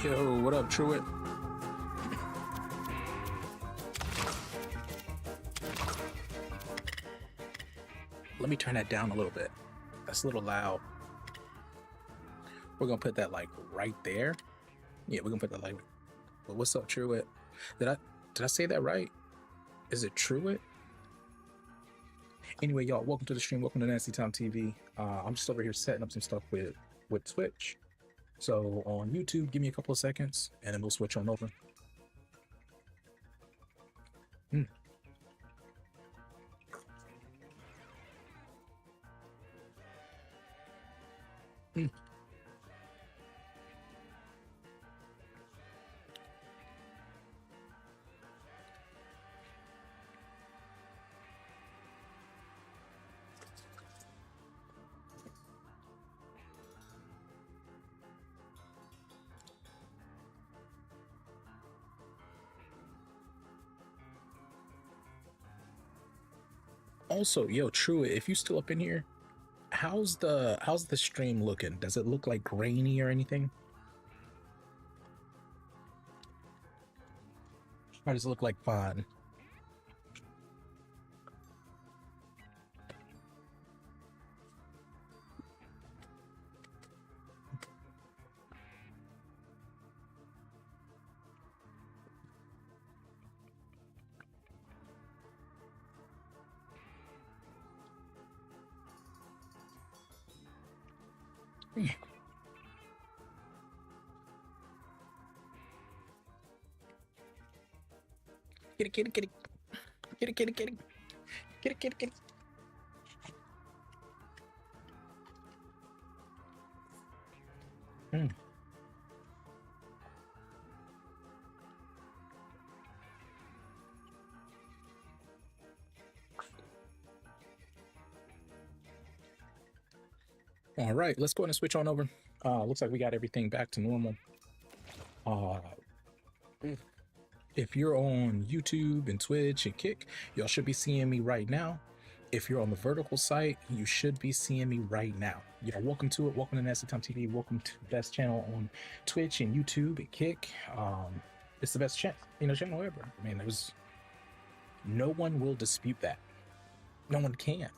Yo, what up, Truett? Let me turn that down a little bit. That's a little loud. We're gonna put that like right there. Yeah, we're gonna put that like. Well, what's up, Truett? Did I say that right? Is it Truett? Anyway, y'all, welcome to the stream. Welcome to Nasty Time TV. I'm just over here setting up some stuff with Twitch. So on YouTube, give me a couple of seconds, and then we'll switch on over. Also, yo, Truett, if you still up in here, how's the stream looking? Does it look like grainy or anything? Or does it look like fine? Kitty, kitty, kitty. Kitty, kitty, kitty. Kitty, kitty, kitty. All right, let's go ahead and switch on over. Looks like we got everything back to normal. If you're on YouTube and Twitch and Kick, y'all should be seeing me right now. If you're on the vertical site, you should be seeing me right now. Y'all, welcome to it. Welcome to Nasty Time TV. Welcome to the best channel on Twitch and YouTube and Kick. It's the best channel ever. I mean, no one will dispute that. No one can,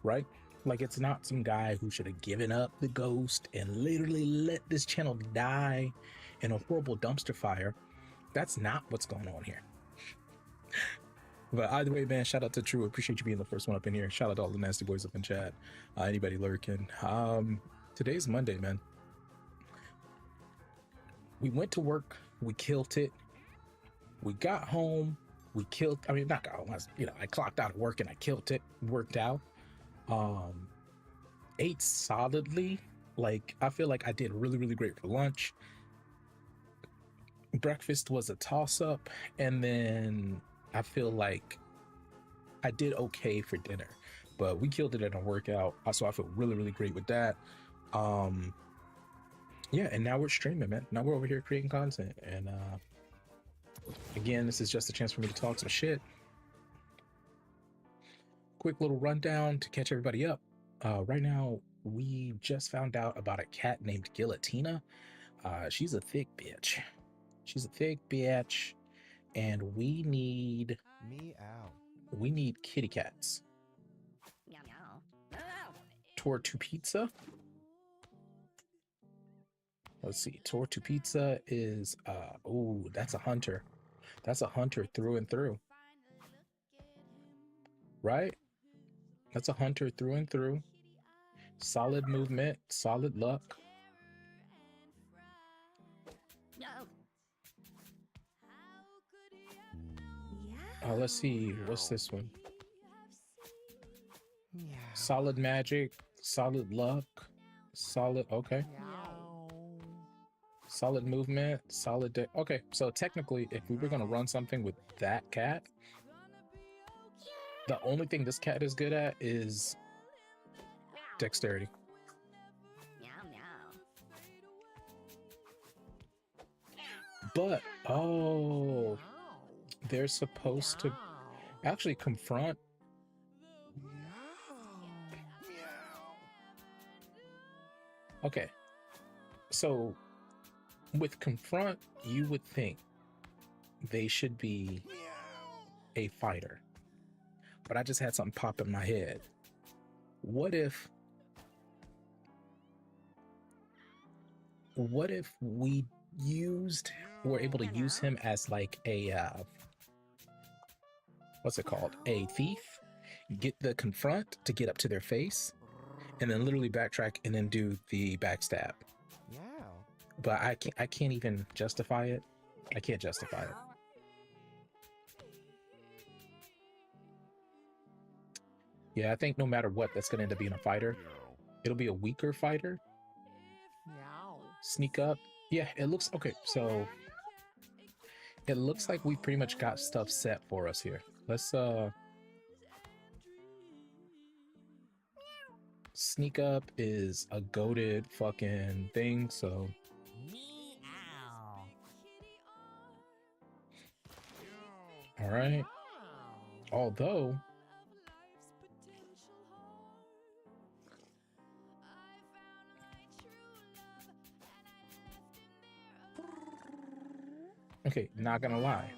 right? Like, it's not some guy who should have given up the ghost and literally let this channel die in a horrible dumpster fire. That's not what's going on here. But either way, man, shout out to True. Appreciate you being the first one up in here. Shout out to all the nasty boys up in chat. Anybody lurking. Today's Monday, man. We went to work. We killed it. We got home. We killed. I mean, not got home. I clocked out of work and I killed it. Worked out. Ate solidly. Like, I feel like I did really, really great for lunch. Breakfast was a toss-up, and then I feel like I did okay for dinner, but we killed it in a workout, so I feel really, really great with that. Yeah, and now we're streaming, man. Now we're over here creating content, and again, this is just a chance for me to talk some shit. Quick little rundown to catch everybody up. Right now, we just found out about a cat named Guillotina. She's a thick bitch. She's a thick bitch, and we need kitty cats. Tortu Pizza. Let's see. Tortu Pizza is oh, that's a hunter. That's a hunter through and through. Right? That's a hunter through and through. Solid movement, solid luck. Let's see, what's this one? Solid magic, solid luck, solid, okay. Solid movement, solid, okay, so technically, if we were gonna run something with that cat, the only thing this cat is good at is dexterity. But, oh, they're supposed to actually confront. Okay, so With confront, you would think they should be a fighter, but I just had something pop in my head. What if we were able to use him as like a what's it called, a thief, get the confront to get up to their face, and then literally backtrack and then do the backstab. But I can't even justify it. I can't justify it. Yeah, I think no matter what, that's gonna end up being a fighter. It'll be a weaker fighter. Sneak up. Yeah, it looks okay. So it looks like we pretty much got stuff set for us here. Let's sneak up is a goated fucking thing, so all right. Although okay, not gonna lie.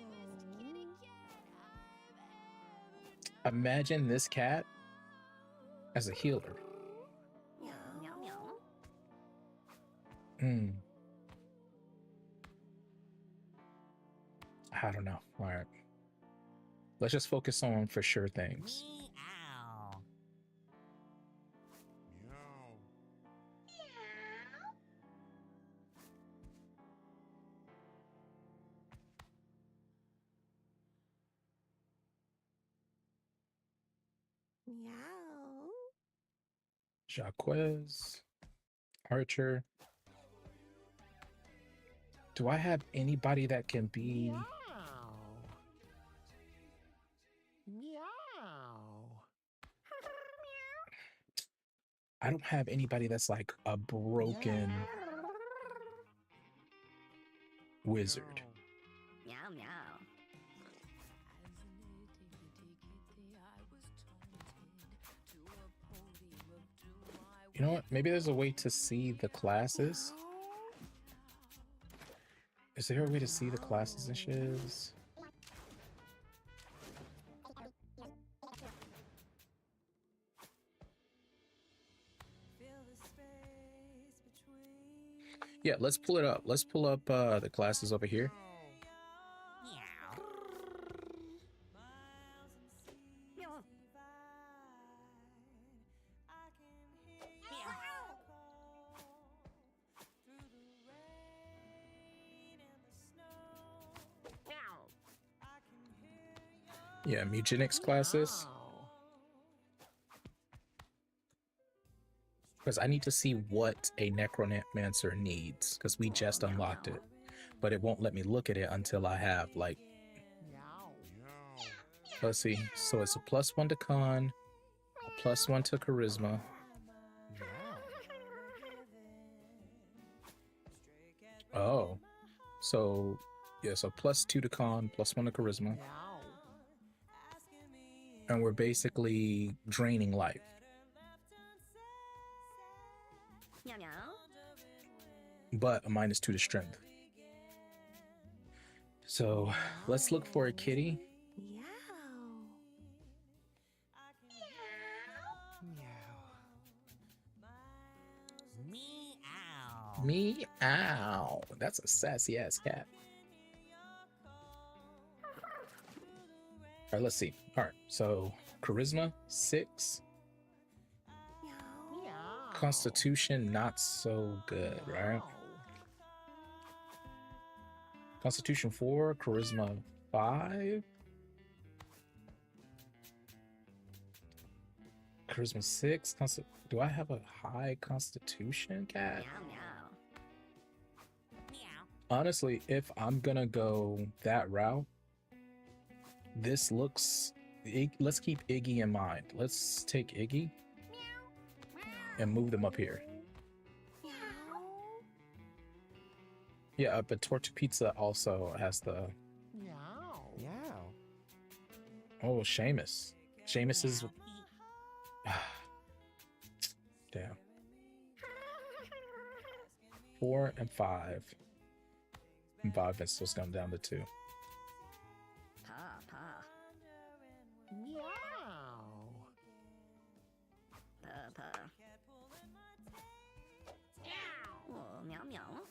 Imagine this cat as a healer. I don't know. All right. Let's just focus on for sure things. Jaquez, Archer. Do I have anybody that can be? I don't have anybody that's like a broken wizard. You know what? Maybe there's a way to see the classes. Is there a way to see the classes and shiz? Yeah, let's pull it up. Let's pull up the classes over here. Yeah, MEWGENICS classes. Because I need to see what a necromancer needs, because we just unlocked it, but it won't let me look at it until I have like, let's see. So it's a +1 to con, a +1 to charisma. Oh, so yeah, so +2 to con, +1 to charisma. And we're basically draining life. But a -2 to strength. So let's look for a kitty. Meow. That's a sassy ass cat. All right, let's see. All right, so charisma 6. Constitution not so good, right? Constitution 4, charisma 5. Charisma 6. Do I have a high constitution cat? Honestly, if I'm gonna go that route, this looks... Let's keep Iggy in mind. Let's take Iggy and move them up here. Yeah, but Torta Pizza also has the... Oh, Seamus. Seamus is... Damn. 4 and 5. And 5 missiles come down to 2. Meow. Oh, meow meow.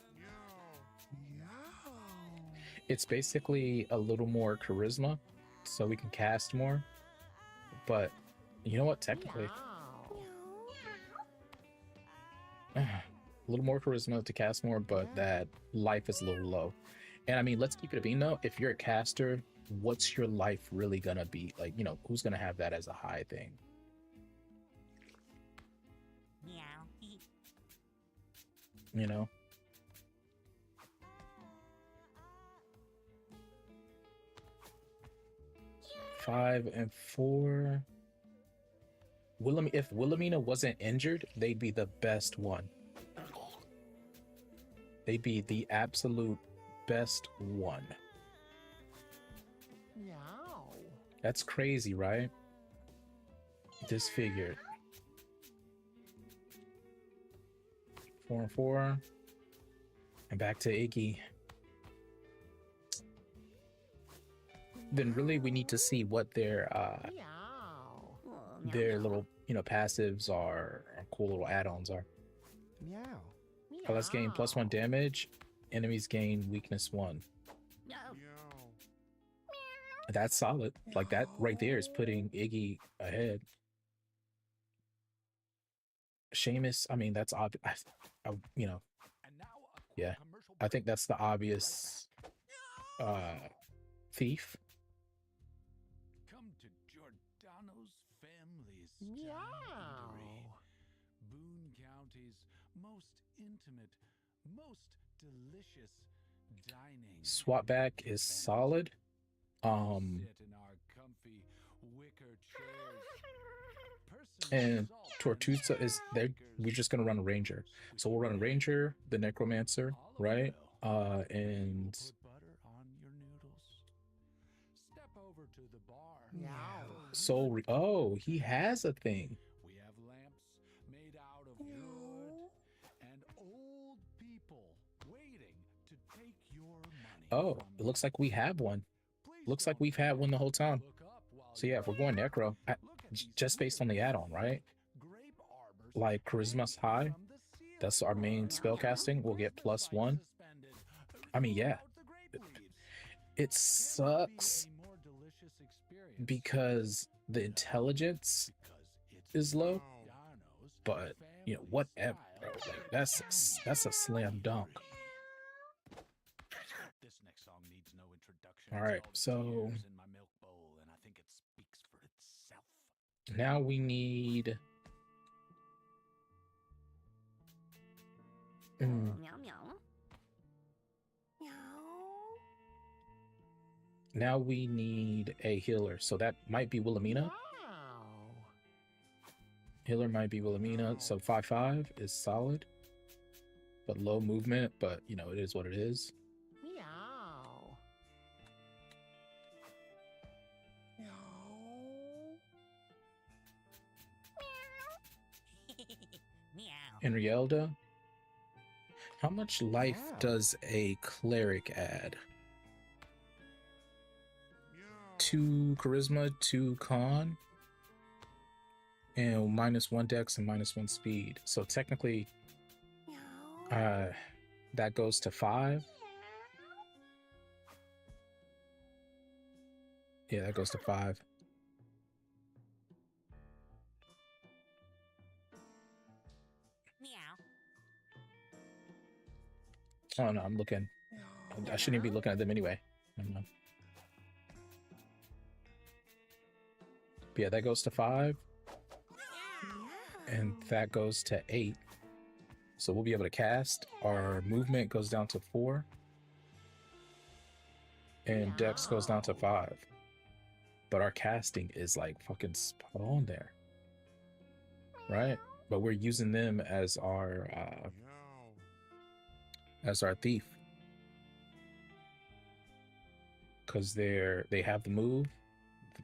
It's basically a little more charisma, so we can cast more. But you know what? Technically, a little more charisma to cast more, but that life is a little low. And I mean, let's keep it a bean though. If you're a caster, what's your life really gonna be? Like, you know, who's gonna have that as a high thing? You know? Five and 4. If Wilhelmina wasn't injured, they'd be the best one. They'd be the absolute best one. Meow. That's crazy, right? Disfigured. 4 and 4. And back to Iggy. Then really we need to see what their little, you know, passives are, or cool little add-ons are. Meow. Let's gain +1 damage. Enemies gain weakness 1. That's solid. Like, that right there is putting Iggy ahead. Seamus, I mean, that's obvious. You know, yeah, I think that's the obvious thief. Come to Giordano's family's Meow. Boone County's most intimate, most delicious dining. Swapback is solid. Sit in our comfy wicker chairs. And Tortuga is there. We're just gonna run a ranger, so we'll run a ranger, the necromancer, right? And Butter on your noodles. Step over to the bar. Meow. Soul. Oh, he has a thing. We have lamps made out of wood and old people waiting to take your money. Oh, from it looks like we have one. Please Looks like don't we've had one the whole time. look up while So yeah, if we're going necro, look at these just based on the add-on, right? grape arbors Like charisma's high. from the ceiling. That's our main spell casting. We'll get +1. I mean, yeah. It sucks because the intelligence is low, but you know, whatever, bro. Like, that's a slam dunk. This next song needs no introduction. All right, It's called so Tears in My Milk Bowl, and I think it speaks for itself. now we need Meow meow. now we need a healer. So that might be Wilhelmina. Meow. Healer might be Wilhelmina. So 5/5 is solid, but low movement. But you know, it is what it is. Meow. Meow. Henrielda. How much life Yeah. does a cleric add? 2 charisma, 2 con, and -1 dex and -1 speed. So technically, that goes to 5. Yeah, that goes to 5. Oh no, I'm looking. I shouldn't even be looking at them anyway. Never mind. But yeah, that goes to 5. And that goes to 8. So we'll be able to cast. Our movement goes down to 4. And dex goes down to 5. But our casting is like fucking spot on there. Right? But we're using them as our thief. Because they have the move.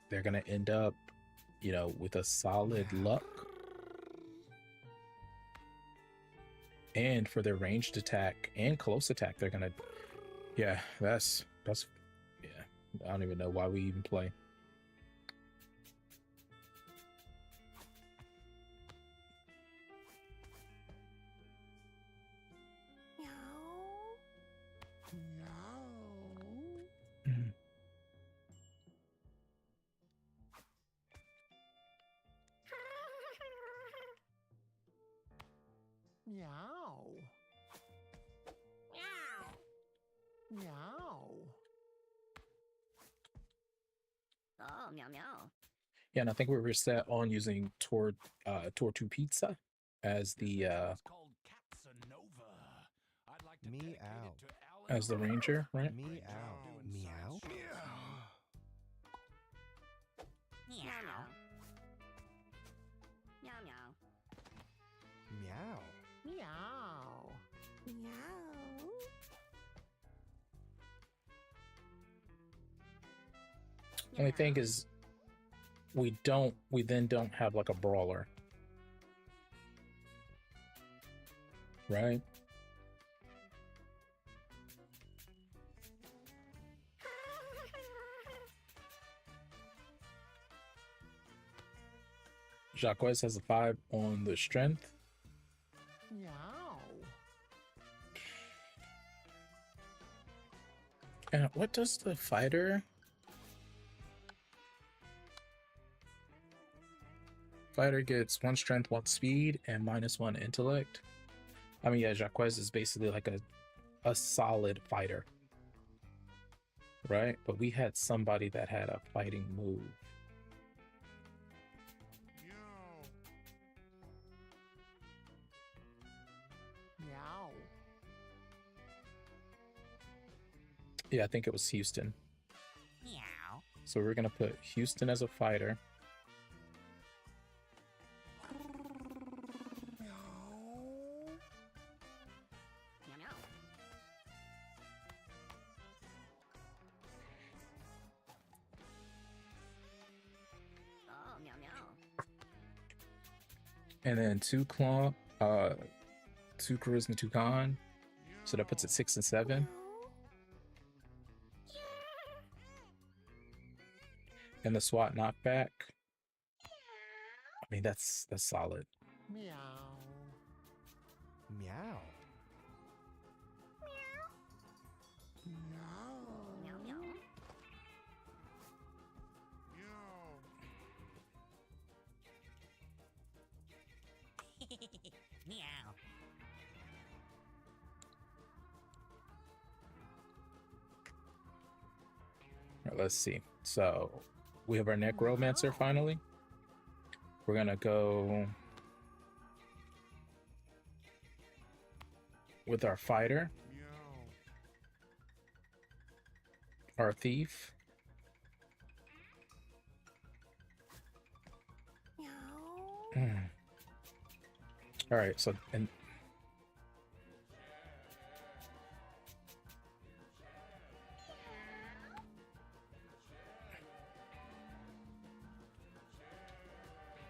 They're gonna end up, you know, with a solid luck. And for their ranged attack and close attack, they're gonna Yeah, that's yeah. I don't even know why we even play. Mhm. Meow. Meow. Oh, meow meow. Yeah, and I think we were set on using Tortu Pizza as the It's called Casanova. I'd like to dedicate Meow. it to Alan as the ranger, right? Meow. doing Meow. science shows. Meow meow. Meow meow. Meow. Meow. Only thing is, we then don't have like a brawler, right? Jacques has a 5 on the strength. Meow. And what does the fighter? Fighter gets 1 strength, 1 speed, and -1 intellect. I mean, yeah, Jacques is basically like a solid fighter, right? But we had somebody that had a fighting move. Meow. Yeah, I think it was Houston. Meow. So we're gonna put Houston as a fighter. Meow meow. Oh, meow meow. And then 2 claw, 2 charisma, 2 con. So that puts it 6 and 7. And the SWAT knockback. I mean, that's solid. Meow. Meow. Meow. Meow meow. Meow. All right, let's see. So we have our necromancer finally. We're gonna go with our fighter, our thief, all right. So and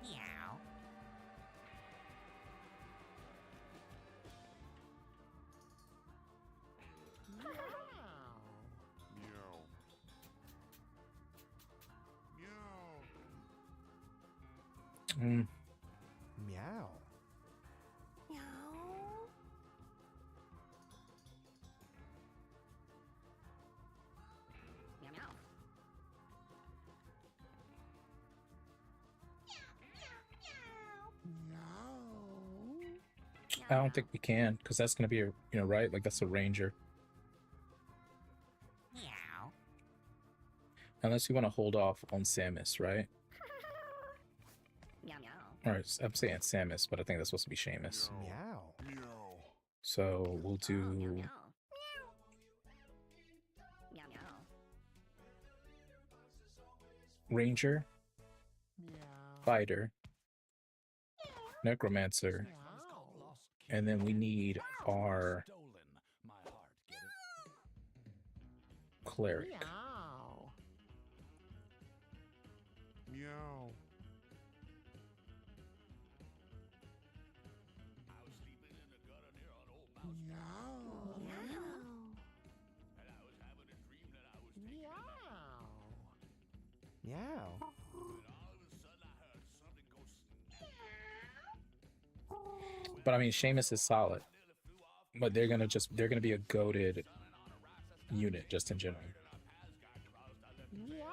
Meow. mm, Meow. Meow meow. I don't think we can because that's gonna be a right, like that's a ranger. Meow. Unless you want to hold off on Samus, right? Meow meow. All right, I'm saying Samus, but I think that's supposed to be Seamus. Meow. So we'll Oh, meow do meow. Meow meow. ranger, Meow. fighter, necromancer, Meow. and then we need our Stolen my heart, get it? cleric. Meow. Meow. I was sleeping in the gutter near an old mountain. Meow. And I Meow. But I mean, Seamus is solid. But they're gonna be a goated unit just in general. Meow.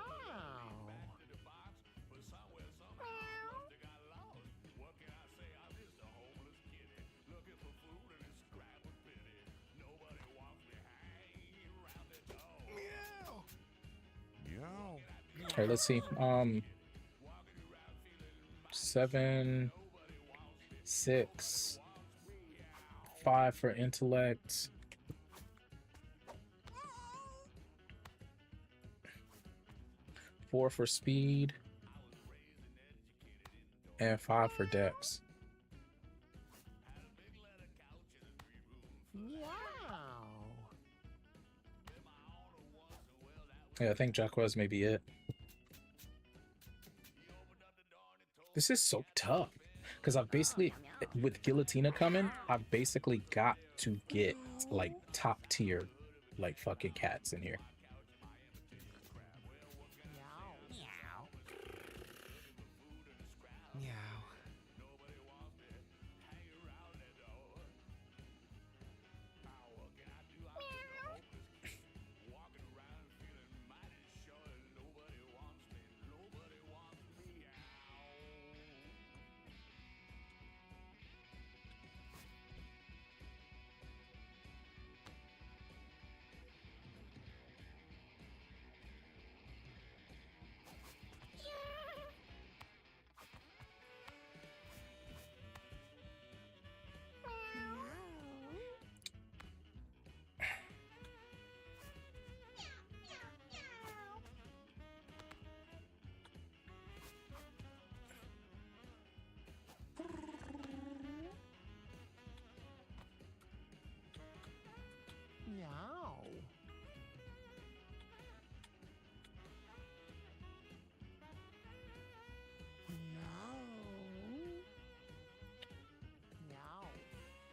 Meow. Meow. All right, let's see. 7, 6, 5 for intellect. 4 for speed. And 5 for dex. Meow. Yeah, I think Jaquez may be it. This is so tough. Because I've basically, with Guillotina coming, I've basically got to get, like, top tier, like, fucking cats in here. Meow. Meow. Meow. Meow.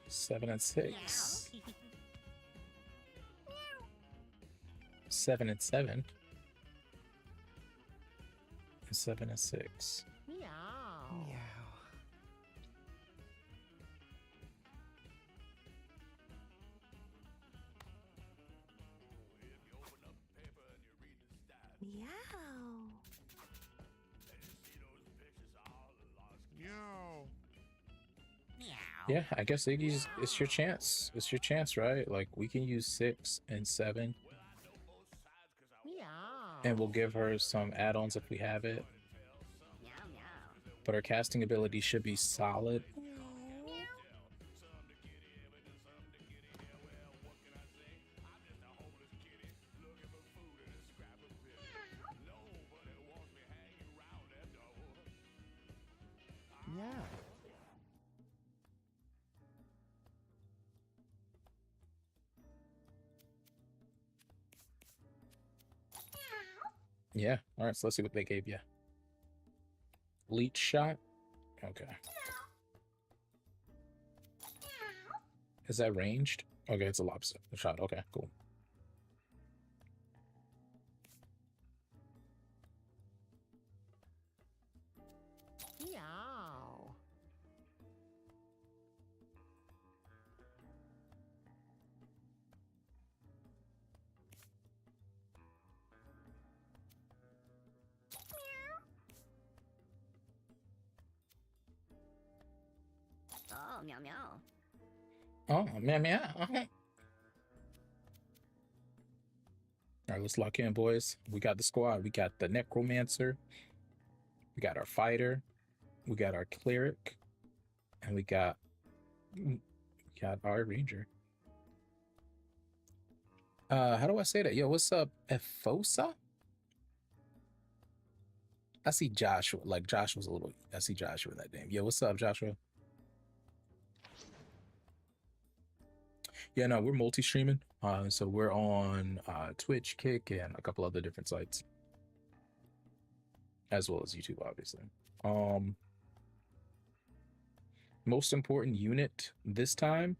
7 and 6. 7 and 7. And 7 and 6. Meow. Meow. Meow. Meow. Meow. Yeah, I guess Iggy's, it's your chance. It's your chance, right? Like, we can use 6 and 7. Meow. And we'll give her some add-ons if we have it. Meow meow. But her casting ability should be solid. Meow. Yeah. All right, so let's see what they gave you. Leech shot. Okay. Is that ranged? Okay, it's a lobster shot. Okay, cool. Meow. Oh meow meow. Oh, meow meow. All right, let's lock in, boys. We got the squad. We got the necromancer. We got our fighter. We got our cleric, and we got our ranger. How do I say that? Yo, what's up, Efosa? I see Joshua. Like Joshua's a little. I see Joshua in that name. Yo, what's up, Joshua? Yeah, no, we're multi-streaming. So we're on Twitch, Kick, and a couple other different sites, as well as YouTube, obviously. Most important unit this time.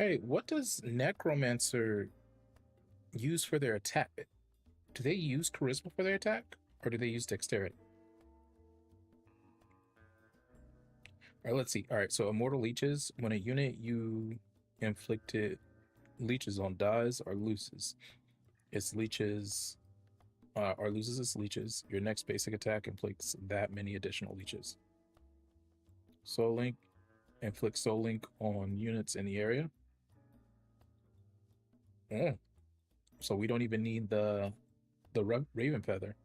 Hey, what does Necromancer use for their attack? Do they use charisma for their attack, or do they use dexterity? All right, let's see. All right, so immortal leeches. When a unit you inflicted leeches on dies or loses its leeches, or loses its leeches, your next basic attack inflicts that many additional leeches. Soul Link inflicts Soul Link on units in the area. Oh, so we don't even need the Raven Feather.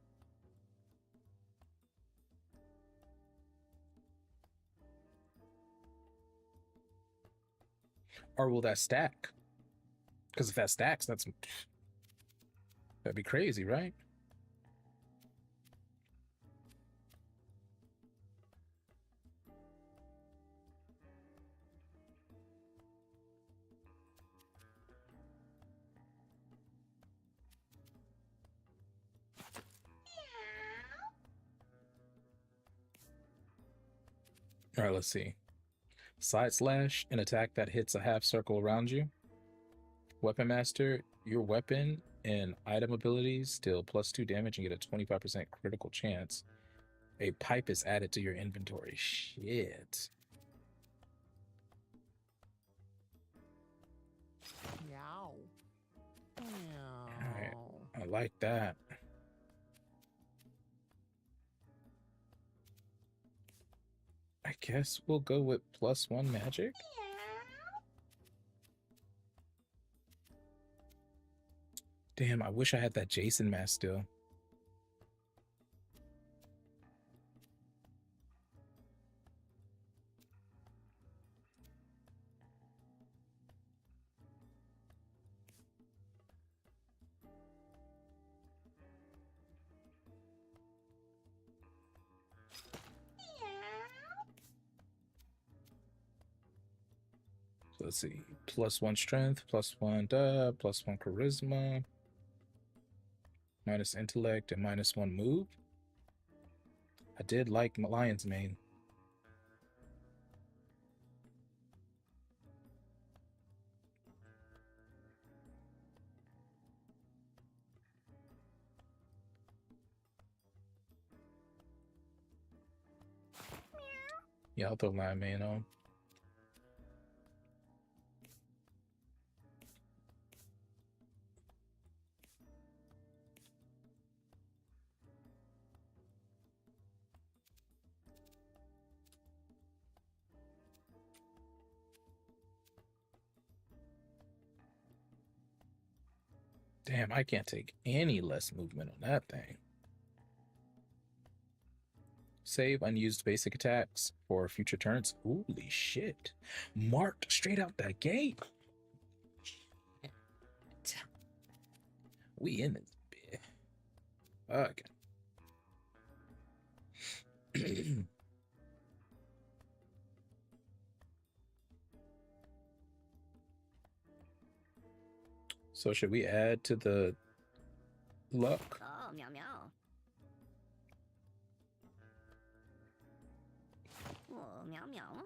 Or will that stack? Because if that stacks, that'd be crazy, right? All right, let's see. Side slash, an attack that hits a half circle around you. Weapon Master, your weapon and item abilities deal +2 damage and get a 25% critical chance. A pipe is added to your inventory. Shit. Meow. All right, Meow. I like that. I guess we'll go with +1 magic. Damn, I wish I had that Jason mask still. So let's see. +1 strength, +1 +1 charisma, -, intellect, and -1 move. I did like Lion's Mane. Yeah, I'll throw Lion Mane on. Damn, I can't take any less movement on that thing. Save unused basic attacks for future turns. Holy shit. Marked straight out the gate. We in this bit. Okay. So should we add to the luck? Oh, meow meow. Oh, meow meow.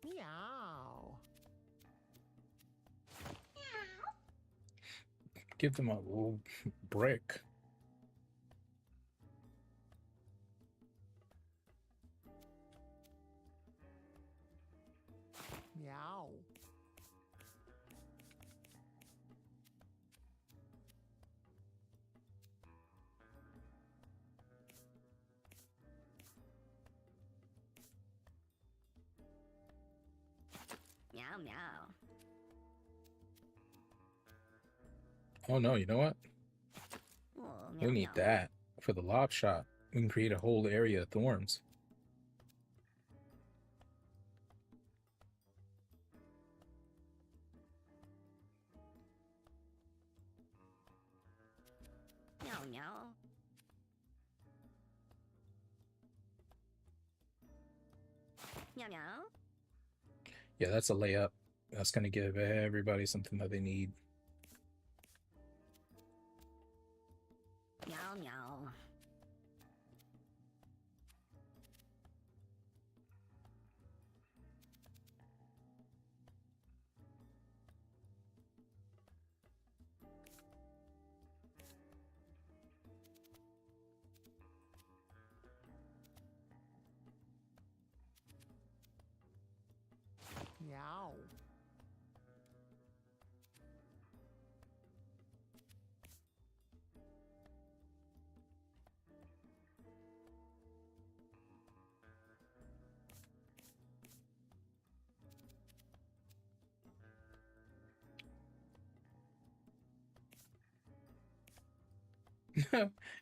Meow. Give them a little brick. Meow. Meow meow. Oh no, you know what? Oh, meow We need meow. that for the lob shot. We can create a whole area of thorns. Meow meow. Meow meow. Yeah, that's a layup. That's going to give everybody something that they need. Meow meow. Meow.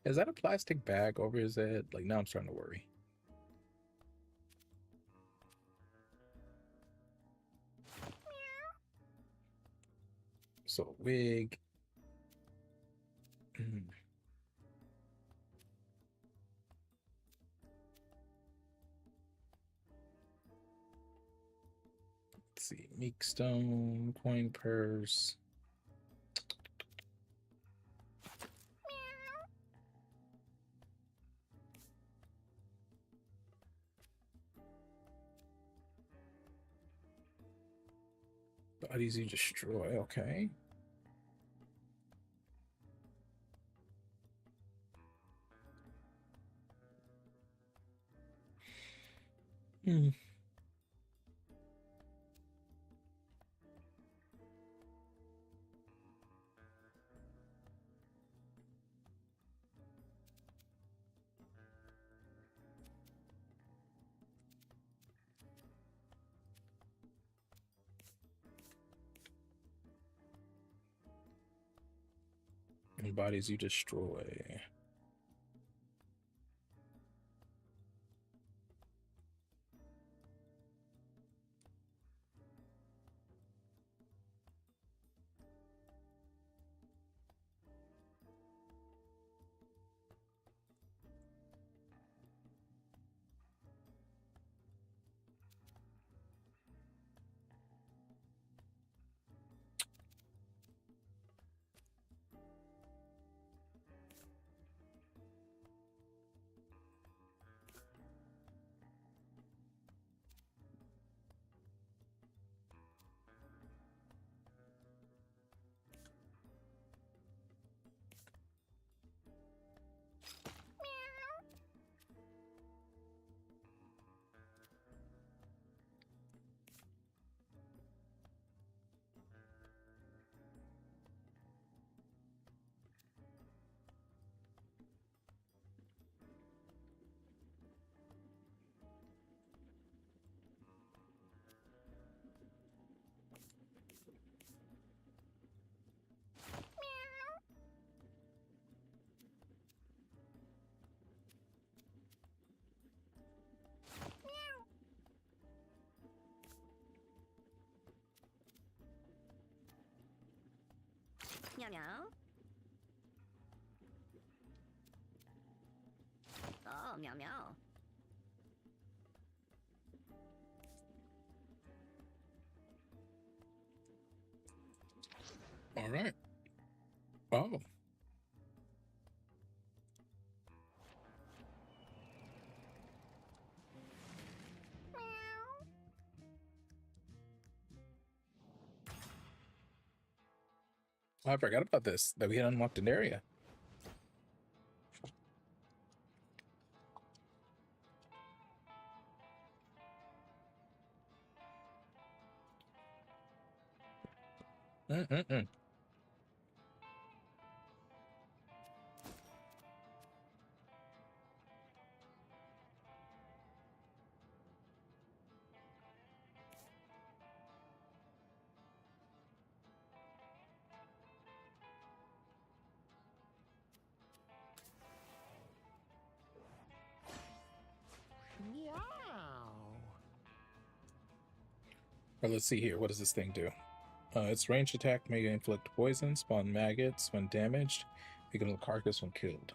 Is that a plastic bag over his head? Like, now I'm starting to worry. So, wig. Let's see. Meek Stone, coin purse. Bodies you destroy, okay. And bodies you destroy. Meow meow. Oh, meow meow. All right. Oh. I forgot about this, that we had unlocked an area. Meow. Or let's see here. What does this thing do? Its ranged attack may inflict poison, spawn maggots when damaged, become a carcass when killed.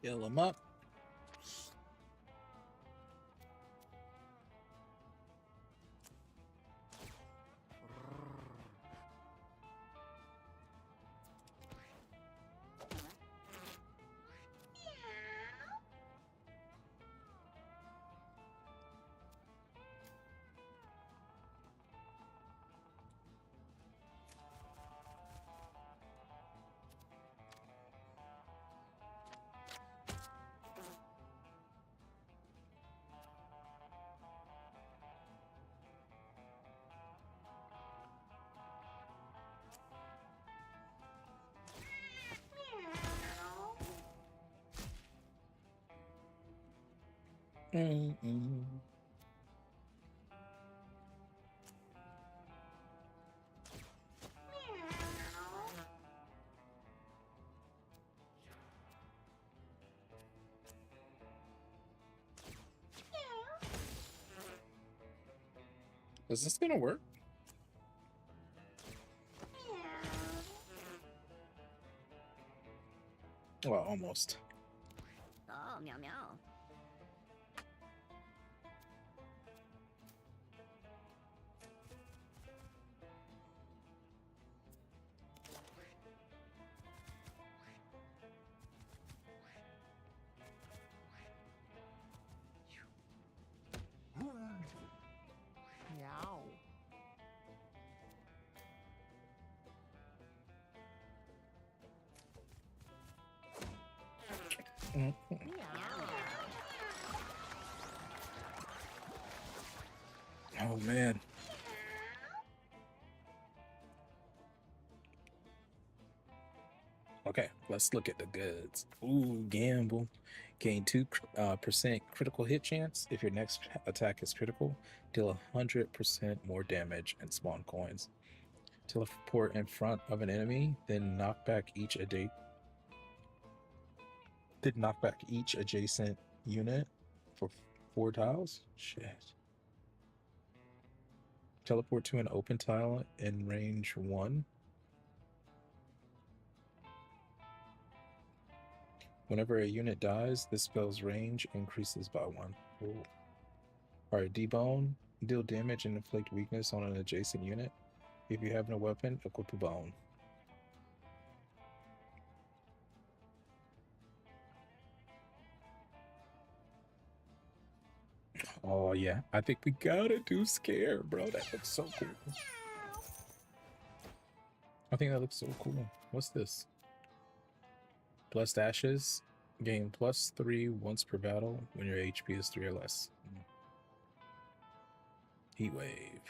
Heal him up. Is this gonna work? Well, almost. Oh, meow meow. Meow. Mm. Oh man. Okay, let's look at the goods. Ooh, gamble. Gain 2% critical hit chance. If your next attack is critical, deal 100% more damage and spawn coins. Teleport in front of an enemy, then knock back each adjacent unit for 4 tiles. Shit. Teleport to an open tile in range 1. Whenever a unit dies, this spell's range increases by 1. Ooh. Alright, debone. Deal damage and inflict weakness on an adjacent unit. If you have no weapon, equip a bone. Oh yeah, I think we gotta do scare, bro. That looks so cool. I think that looks so cool. What's this? Blessed Ashes. Gain +3 once per battle when your HP is 3 or less. Heat Wave.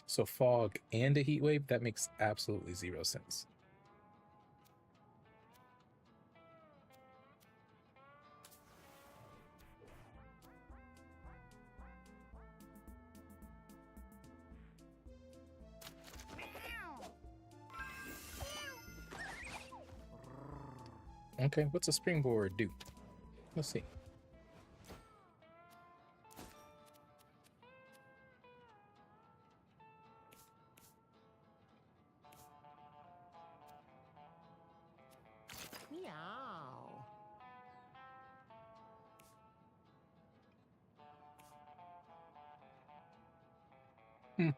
So fog and a heat wave, that makes absolutely 0 sense. Okay, what's a springboard do? Let's see. Meow. Hmm.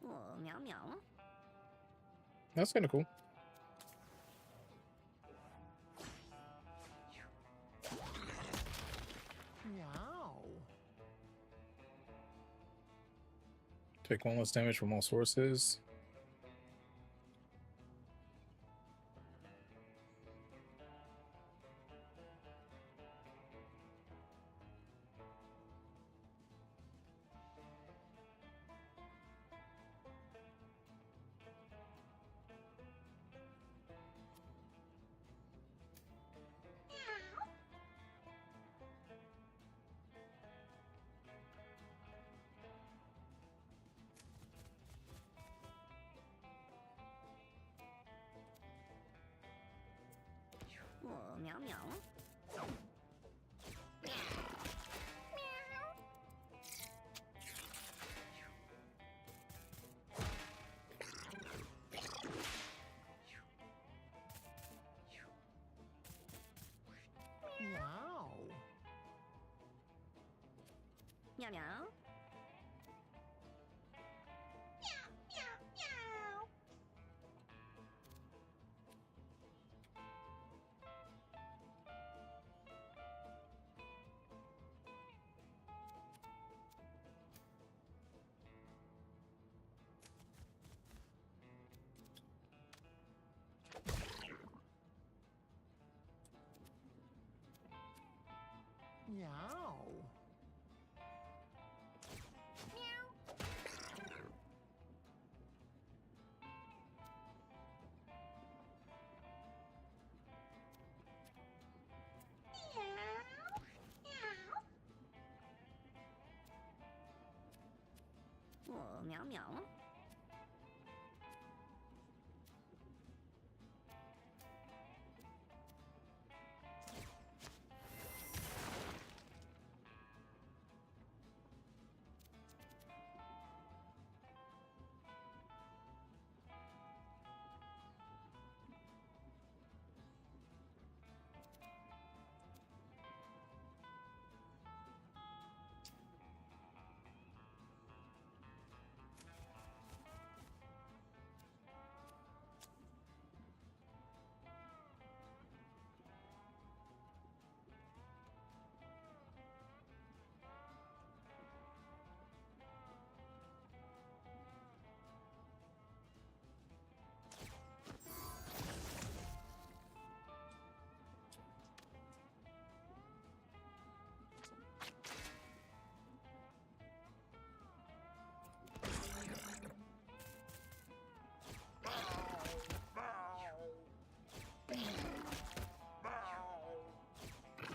Oh, meow meow. That's kind of cool. Meow. Take 1 less damage from all sources. meow meow. Meow. Meow meow. Meow. Meow meow.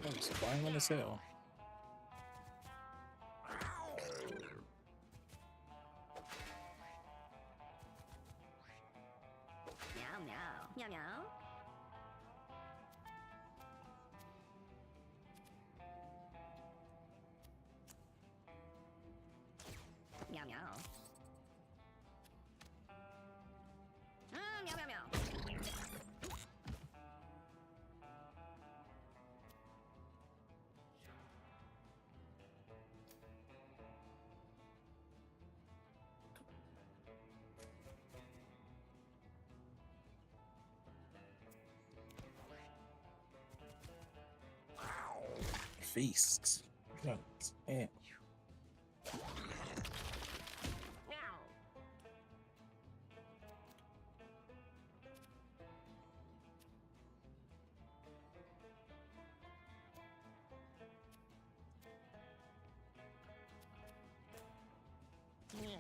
Oh, it's violent as hell. Meow meow. Meow meow. Meow meow. Meow meow meow. Feast. God damn. Meow.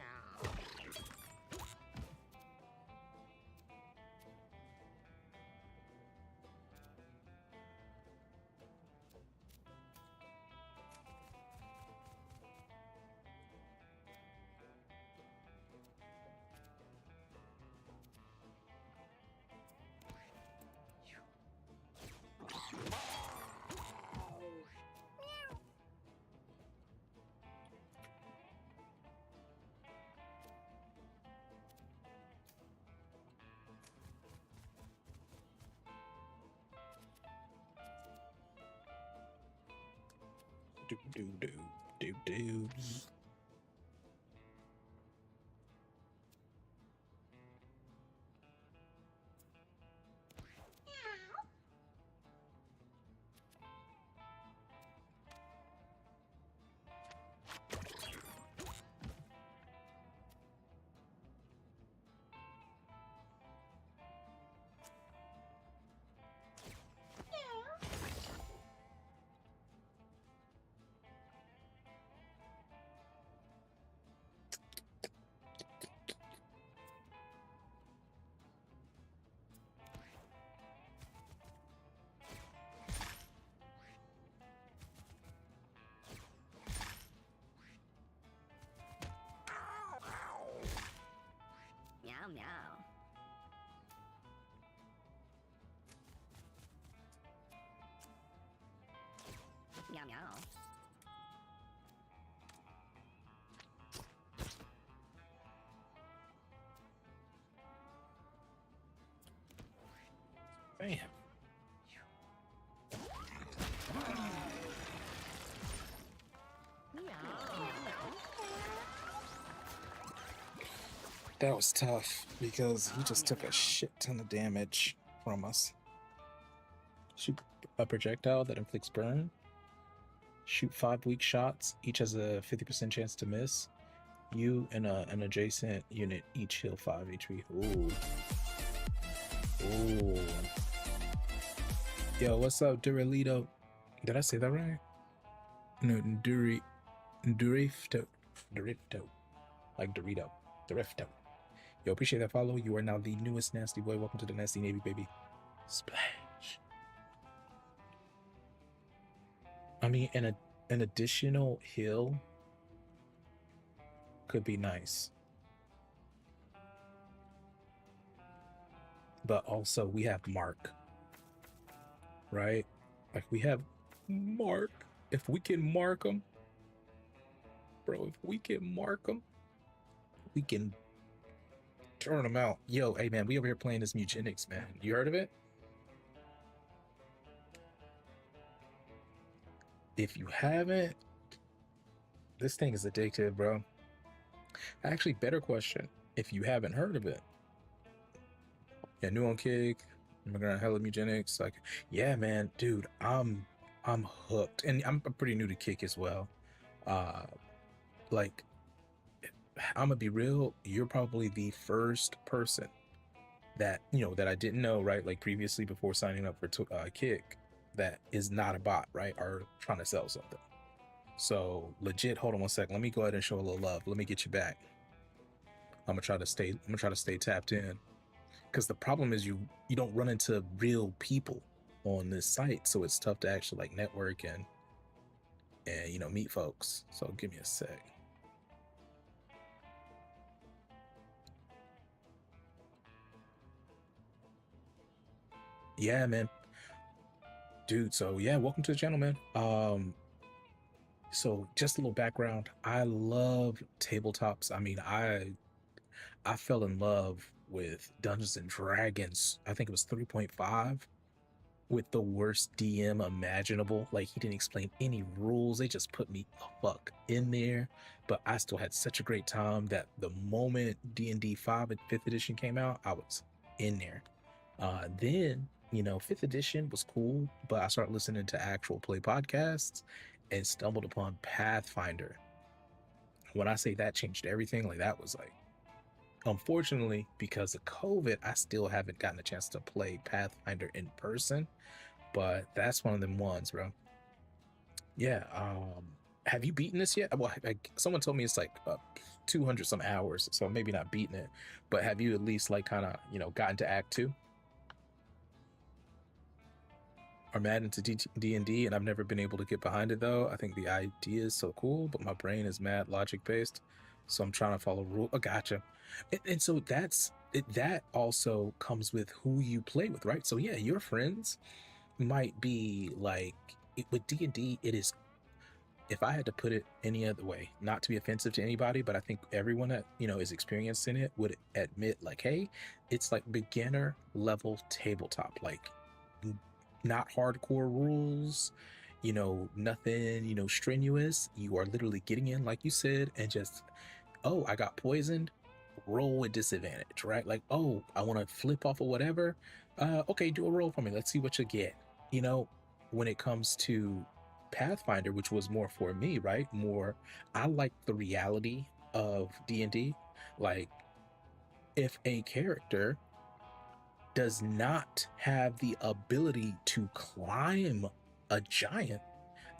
Do do do do do. Damn. That was tough because he just took a shit ton of damage from us. Shoot a projectile that inflicts burn. Shoot 5 weak shots. Each has a 50% chance to miss. You and an adjacent unit each heal 5 HP. Ooh. Ooh. Yo, what's up, Duralito? Did I say that right? No, Durifto. Like Dorito. Durifto. Yo, appreciate that follow. You are now the newest nasty boy. Welcome to the Nasty Navy, baby. Splash. I mean, an additional heal could be nice. But also, we have Mark. Right? Like, we have Mark. If we can mark him, bro, if we can mark him, we can turn them out. Yo, hey man, we over here playing this MEWGENICS, man. You heard of it? If you haven't, this thing is addictive, bro. Actually, better question. If you haven't heard of it, yeah, new on Kick, I'm gonna hella MEWGENICS. Like, yeah, man, dude, I'm hooked, and I'm pretty new to Kick as well. Like, I'm gonna be real. You're probably the first person that that I didn't know, right? Like previously, before signing up for Kick, that is not a bot, right? Or trying to sell something. So legit. Hold on one second. Let me go ahead and show a little love. Let me get you back. I'm gonna try to stay tapped in, because the problem is you don't run into real people on this site, so it's tough to actually like network and meet folks. So give me a sec. Yeah, man, dude. So yeah, welcome to the channel, man. So just a little background. I love tabletops. I mean, I fell in love with Dungeons and Dragons. I think it was 3.5, with the worst DM imaginable. Like, he didn't explain any rules. They just put me the fuck in there. But I still had such a great time that the moment D&D 5 and 5th edition came out, I was in there. Then 5th edition was cool, but I started listening to actual play podcasts and stumbled upon Pathfinder. When I say that changed everything, like, that was like, unfortunately, because of COVID, I still haven't gotten a chance to play Pathfinder in person, but that's one of them ones, bro. Yeah. Have you beaten this yet? Well, like, someone told me it's like 200 some hours, so maybe not beaten it, but have you at least like kind of gotten to Act 2? Are mad into D&D, and I've never been able to get behind it though. I think the idea is so cool, but my brain is mad logic based, so I'm trying to follow rule. Oh, gotcha. And so that's it. That also comes with who you play with, right? So yeah, your friends might be like, with D&D, it is, if I had to put it any other way, not to be offensive to anybody, but I think everyone that is experienced in it would admit, like, hey, it's like beginner level tabletop, like not hardcore rules, nothing strenuous. You are literally getting in, like you said, and just, oh, I got poisoned, roll with disadvantage, right? Like, oh, I want to flip off or whatever, okay, do a roll for me, let's see what you get. When it comes to Pathfinder, which was more for me, right? More, I like the reality of D&D. Like, if a character does not have the ability to climb a giant,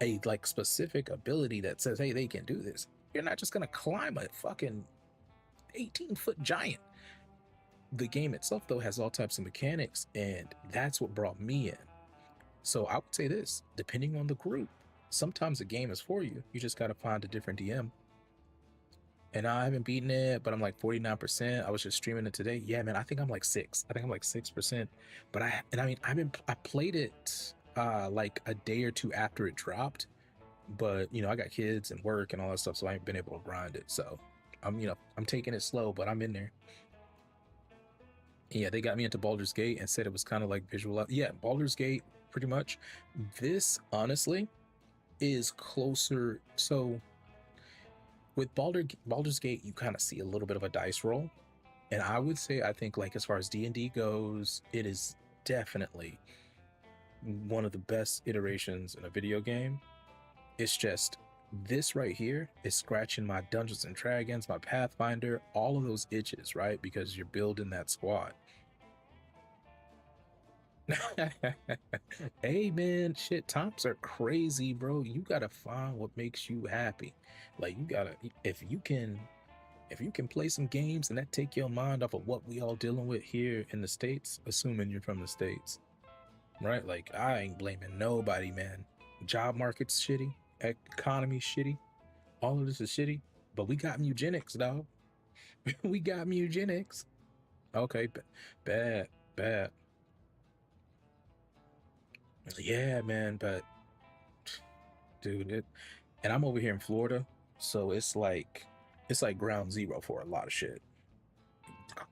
a like specific ability that says, hey, they can do this, you're not just gonna climb a fucking 18-foot giant. The game itself though has all types of mechanics, and that's what brought me in. So I would say this, depending on the group, sometimes the game is for you. You just got to find a different DM. And I haven't beaten it, but I'm like 49%. I was just streaming it today. Yeah, man, I think I'm like 6. I think I'm like 6%. But I played it like a day or two after it dropped. But I got kids and work and all that stuff, so I ain't been able to grind it. So I'm taking it slow, but I'm in there. Yeah, they got me into Baldur's Gate and said it was kind of like visual. Yeah, Baldur's Gate, pretty much. This honestly is closer. So with Baldur's Gate, you kind of see a little bit of a dice roll, and I would say I think like as far as D&D goes, it is definitely one of the best iterations in a video game. It's just this right here is scratching my Dungeons and Dragons, my Pathfinder, all of those itches, right? Because you're building that squad. Hey man, shit, times are crazy, bro. You gotta find what makes you happy. Like you gotta, if you can play some games and that take your mind off of what we all dealing with here in the States, assuming you're from the States, right? Like I ain't blaming nobody, man. Job market's shitty, economy shitty, all of this is shitty, but we got eugenics, dog. We got eugenics. Okay, bad, bad. Yeah, man, but dude, and I'm over here in Florida, so it's like ground zero for a lot of shit,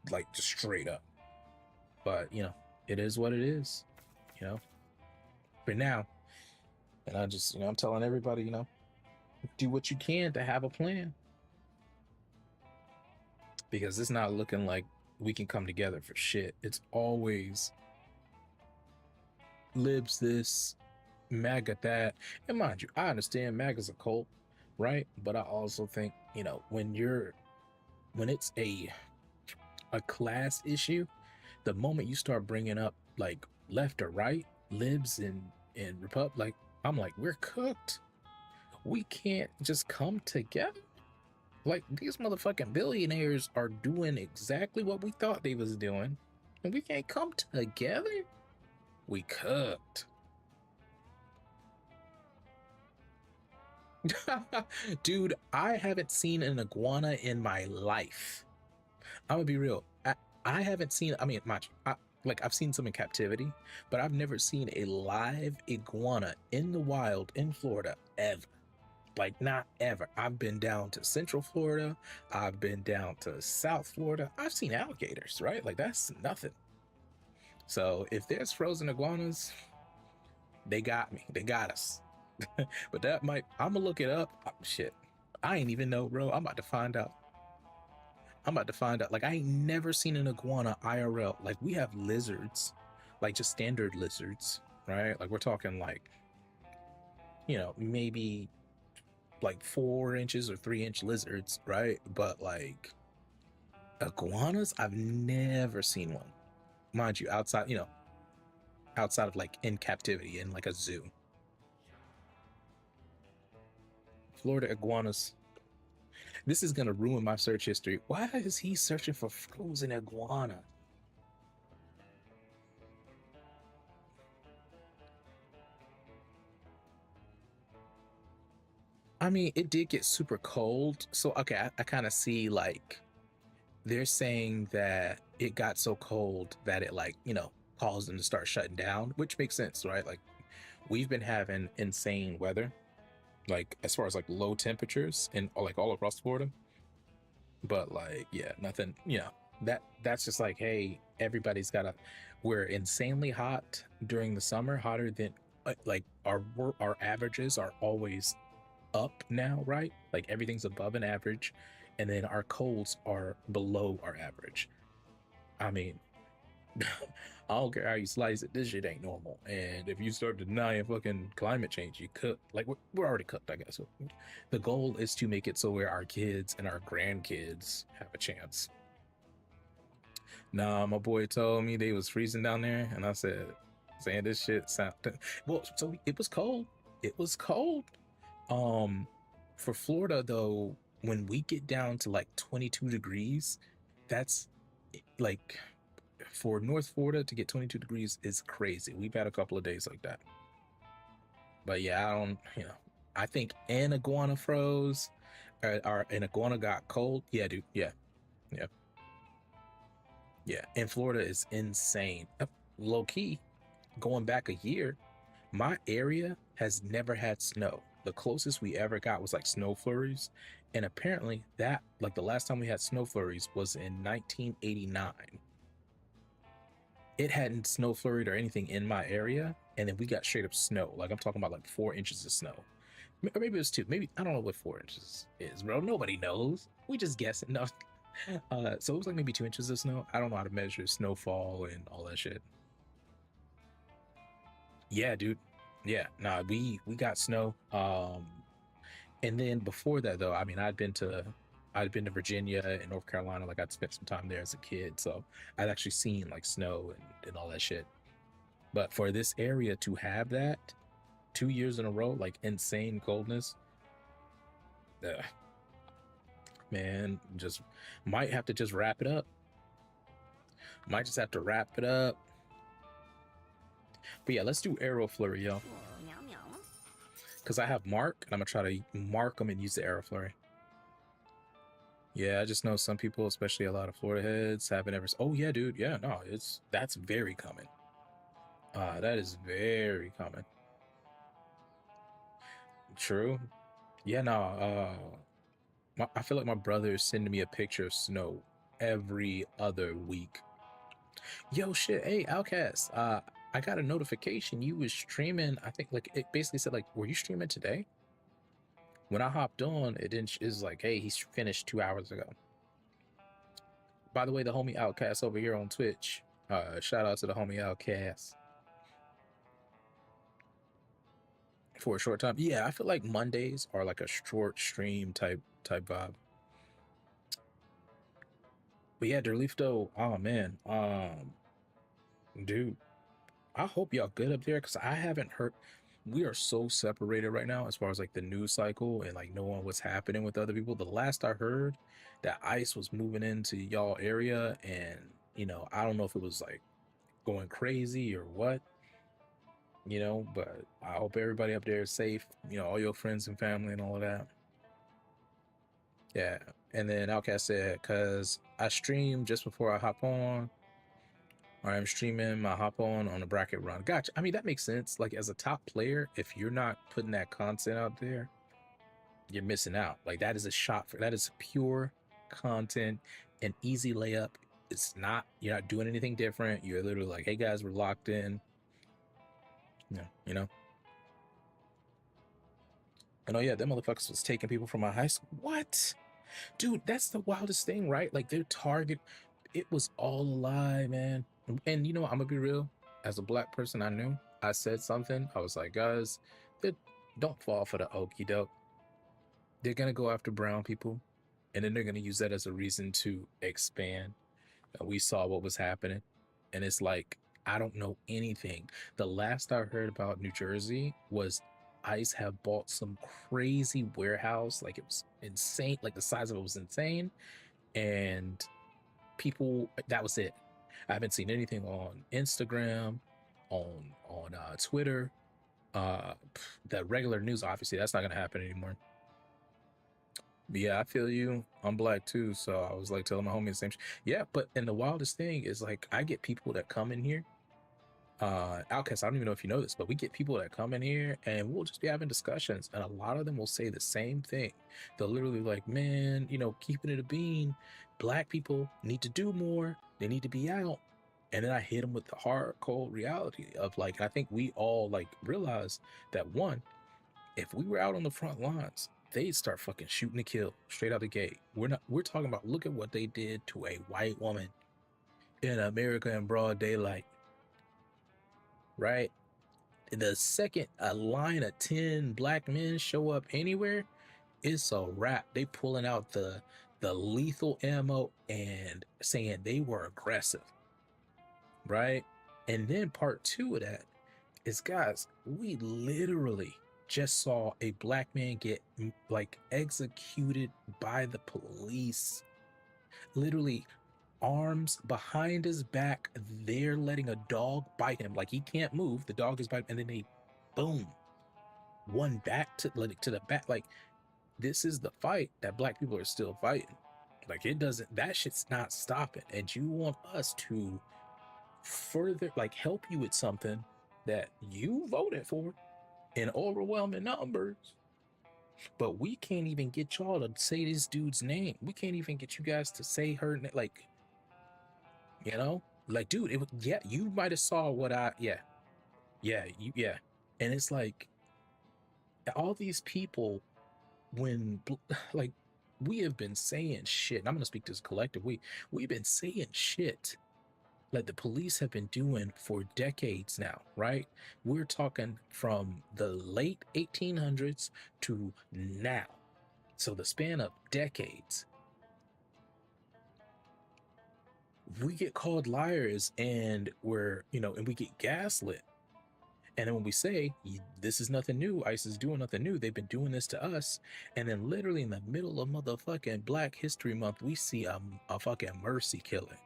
like just straight up. But you know, it is what it is, you know. For now, and I just, you know, I'm telling everybody, you know, do what you can to have a plan, because it's not looking like we can come together for shit. It's always libs this, MAGA that, and mind you, I understand MAGA's a cult, right? But I also think, you know, when it's a class issue, the moment you start bringing up like left or right, libs and Repub, like I'm like, we're cooked. We can't just come together. Like these motherfucking billionaires are doing exactly what we thought they was doing, and we can't come together. We cooked. Dude, I haven't seen an iguana in my life. I'm gonna be real. I haven't seen, I mean, much. Like I've seen some in captivity, but I've never seen a live iguana in the wild in Florida ever. Like not ever. I've been down to Central Florida. I've been down to South Florida. I've seen alligators, right? Like that's nothing. So if there's frozen iguanas, they got me. They got us. But that might, I'm gonna look it up. Oh, shit. I ain't even know, bro. I'm about to find out. I'm about to find out. Like I ain't never seen an iguana IRL. Like we have lizards, like just standard lizards, right? Like we're talking like, you know, maybe like 4 inches or 3 inch lizards, right? But like iguanas, I've never seen one. Mind you, outside, you know, outside of like in captivity in like a zoo. Florida iguanas. This is gonna ruin my search history. Why is he searching for frozen iguana? I mean, it did get super cold. So, okay, I kind of see like they're saying that it got so cold that it like, you know, caused them to start shutting down, which makes sense, right? Like we've been having insane weather, like as far as like low temperatures and like all across Florida. But like, yeah, nothing, you know, that's just like, hey, everybody's gotta, we're insanely hot during the summer, hotter than like our averages are always up now, right? Like everything's above an average, and then our colds are below our average. I mean, I don't care how you slice it, this shit ain't normal. And if you start denying fucking climate change, you cook. Like we're already cooked, I guess. So the goal is to make it so where our kids and our grandkids have a chance. Nah, my boy told me they was freezing down there, and I said, saying this shit sound well. So it was cold. It was cold. For Florida though, when we get down to like 22 degrees, that's like for North Florida to get 22 degrees is crazy. We've had a couple of days like that. But yeah, I don't, you know, I think an iguana froze or an iguana got cold. Yeah, dude. Yeah. Yeah. Yeah. And Florida is insane. Low key, going back a year, my area has never had snow. The closest we ever got was like snow flurries. And apparently that, like the last time we had snow flurries was in 1989. it hadn't snow flurried or anything in my area, and then we got straight up snow. Like I'm talking about like 4 inches of snow. Or maybe it was 2. Maybe I don't know what 4 inches is, bro. Nobody knows. We just guessing. No. So it was like maybe 2 inches of snow. I don't know how to measure snowfall and all that shit. Yeah, dude. Yeah, nah, we got snow. And then before that though, I mean, I'd been to Virginia and North Carolina. Like I'd spent some time there as a kid, so I'd actually seen like snow and all that shit. But for this area to have that 2 years in a row, like insane coldness, man, just might have to just wrap it up. Might just have to wrap it up. But yeah, let's do arrow flurry, yo. Meow meow. Because I have mark, and I'm gonna try to mark them and use the arrow flurry. Yeah, I just know some people, especially a lot of Florida heads, haven't ever. Oh yeah, dude. Yeah, no, that's very common. That is very common. True. Yeah, no. I feel like my brother is sending me a picture of snow every other week. Yo, shit. Hey, Outcast. I got a notification you was streaming. I think like it basically said like, were you streaming today? When I hopped on, it didn't. It's like, hey, he's finished 2 hours ago. By the way, the homie Outcast over here on Twitch. Shout out to the homie Outcast. For a short time. Yeah, I feel like Mondays are like a short stream type vibe. But yeah, Derleaf though, oh man. Dude, I hope y'all good up there because I haven't heard. We are so separated right now as far as like the news cycle and like knowing what's happening with other people. The last I heard that ice was moving into y'all area, and you know, I don't know if it was like going crazy or what, you know, but I hope everybody up there is safe, you know, all your friends and family and all of that. Yeah. And then Outcast said, because I stream just before I hop on, or I'm streaming, I hop on a bracket run. Gotcha. I mean, that makes sense. Like as a top player, if you're not putting that content out there, you're missing out. Like that is a shot for, that is pure content, an easy layup. It's not, you're not doing anything different. You're literally like, hey guys, we're locked in. Yeah, you know. And oh yeah, them motherfuckers was taking people from my high school. What? Dude, that's the wildest thing, right? Like their target, it was all a lie, man. And you know, I'm gonna be real. As a black person, I knew. I said something. I was like, guys, don't fall for the okie doke. They're gonna go after brown people, and then they're gonna use that as a reason to expand. And we saw what was happening, and it's like I don't know anything. The last I heard about New Jersey was ICE have bought some crazy warehouse, like it was insane, like the size of it was insane, and people, that was it. I haven't seen anything on Instagram, on Twitter, the regular news. Obviously, that's not gonna happen anymore. But yeah, I feel you. I'm black too, so I was like telling my homie the same. Yeah, but and the wildest thing is like I get people that come in here. Outcast, I don't even know if you know this, but we get people that come in here and we'll just be having discussions, and a lot of them will say the same thing. They'll literally like, man, you know, keeping it a bean, black people need to do more, they need to be out. And then I hit them with the hard cold reality of like, I think we all like realize that one, if we were out on the front lines, they'd start fucking shooting to kill straight out the gate. We're talking about, look at what they did to a white woman in America in broad daylight. Right? The second a line of 10 black men show up anywhere, it's a wrap. They pulling out the lethal ammo and saying they were aggressive. Right? And then part 2 of that is, guys, we literally just saw a black man get like executed by the police. Literally, arms behind his back, they're letting a dog bite him. Like he can't move, the dog is biting, and then they boom, one back to the back. Like this is the fight that black people are still fighting. Like it doesn't, that shit's not stopping. And you want us to further like help you with something that you voted for in overwhelming numbers, but we can't even get y'all to say this dude's name. We can't even get you guys to say her name. Like, you know, Like, dude, yeah, you might have saw what yeah, and it's like all these people when like we have been saying shit, and I'm gonna speak to this collective. We've been saying shit like the police have been doing for decades now, right? We're talking from the late 1800s to now. So the span of decades. We get called liars and and we get gaslit. And then when we say this is nothing new, ICE is doing nothing new, they've been doing this to us. And then literally in the middle of motherfucking Black History Month, we see a fucking mercy killing.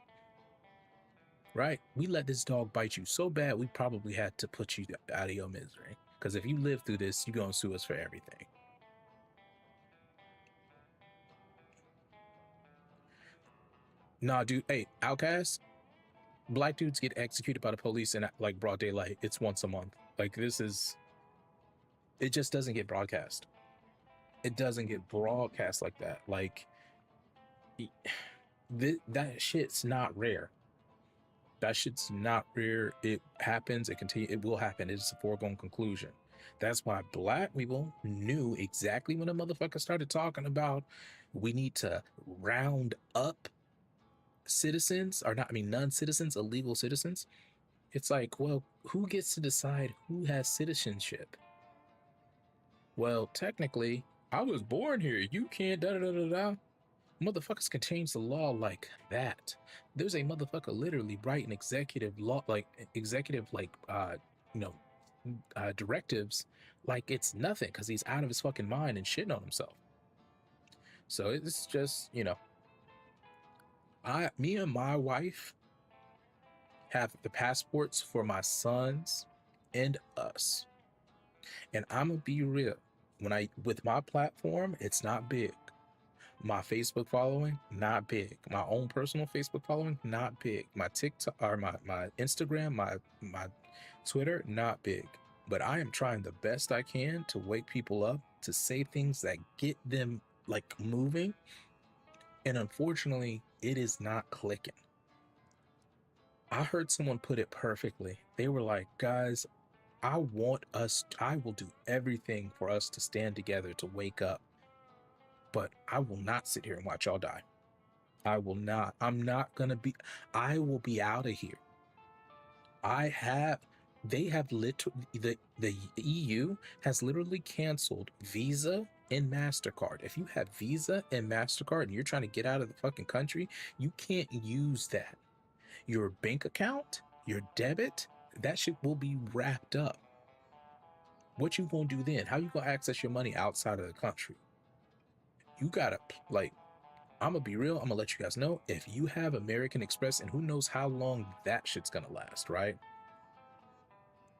Right? We let this dog bite you so bad, we probably had to put you out of your misery. Because if you live through this, you're going to sue us for everything. Nah, dude. Hey, Outcast, Black dudes get executed by the police in like broad daylight. It's once a month. Like this is, it just doesn't get broadcast. It doesn't get broadcast like that. Like that shit's not rare. That shit's not rare. It happens. It will happen. It's a foregone conclusion. That's why Black people knew exactly when a motherfucker started talking about we need to round up citizens, or not, I mean, non-citizens, illegal citizens. It's like, well, who gets to decide who has citizenship? Well, technically, I was born here. You can't da da da da da. Motherfuckers can change the law like that. There's a motherfucker literally writing executive law, like directives like it's nothing because he's out of his fucking mind and shitting on himself. So it's just, me and my wife have the passports for my sons and us. And I'm gonna be real. With my platform, it's not big. My Facebook following, not big. My own personal Facebook following, not big. My TikTok or my Instagram, my Twitter, not big. But I am trying the best I can to wake people up, to say things that get them like moving. And unfortunately, it is not clicking. I heard someone put it perfectly. They were like, guys, I will do everything for us to stand together to wake up. But I will not sit here and watch y'all die. I will not. I will be out of here. They have literally, the EU has literally canceled Visa and MasterCard. If you have Visa and MasterCard and you're trying to get out of the fucking country, you can't use that. Your bank account, your debit, that shit will be wrapped up. What you gonna do then? How you gonna access your money outside of the country? You gotta, like, I'm gonna be real. I'm gonna let you guys know, if you have American Express, and who knows how long that shit's gonna last, right?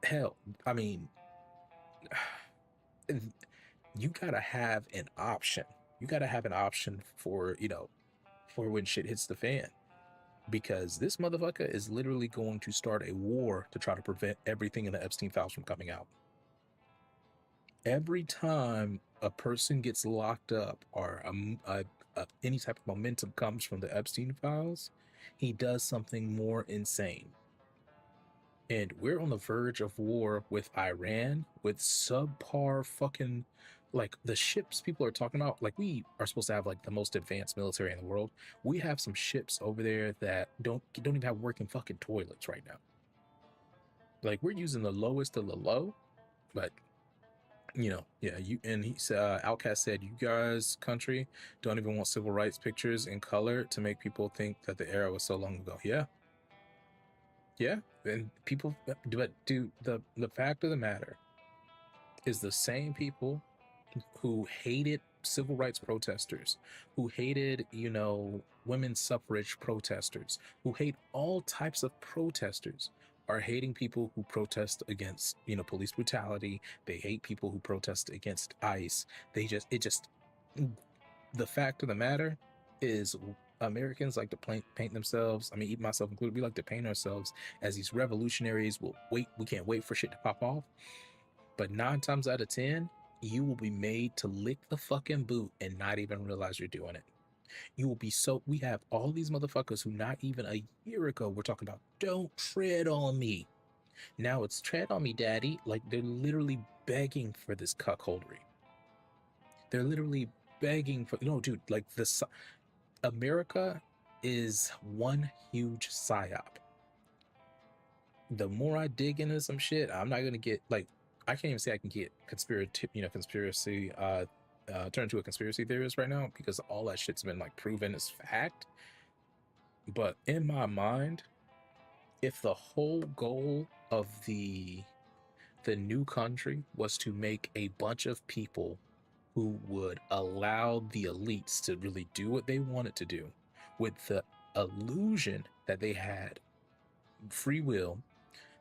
Hell, I mean, you gotta have an option. You gotta have an option for, for when shit hits the fan. Because this motherfucker is literally going to start a war to try to prevent everything in the Epstein files from coming out. Every time a person gets locked up or any type of momentum comes from the Epstein files, he does something more insane. And we're on the verge of war with Iran, with subpar fucking, like, the ships people are talking about. Like, we are supposed to have like the most advanced military in the world. We have some ships over there that don't even have working fucking toilets right now. Like, we're using the lowest of the low, but and he said, Outcast said, you guys, country, don't even want civil rights pictures in color to make people think that the era was so long ago. Yeah, and people, but dude, the fact of the matter is the same people who hated civil rights protesters, who hated, women's suffrage protesters, who hate all types of protesters, are hating people who protest against, police brutality. They hate people who protest against ICE. The fact of the matter is, Americans like to paint themselves, I mean, even myself included, we like to paint ourselves as these revolutionaries. We can't wait for shit to pop off. But 9 times out of 10, you will be made to lick the fucking boot and not even realize you're doing it. You will be so. We have all these motherfuckers who not even a year ago were talking about don't tread on me. Now it's tread on me, daddy. Like they're literally begging for this cuckoldry. They're literally begging for no, dude. Like this, America is one huge psyop. The more I dig into some shit, I'm not gonna get like I can't even say I can get conspiracy turn into a conspiracy theorist right now because all that shit's been like proven as fact. But in my mind, if the whole goal of the new country was to make a bunch of people who would allow the elites to really do what they wanted to do with the illusion that they had free will,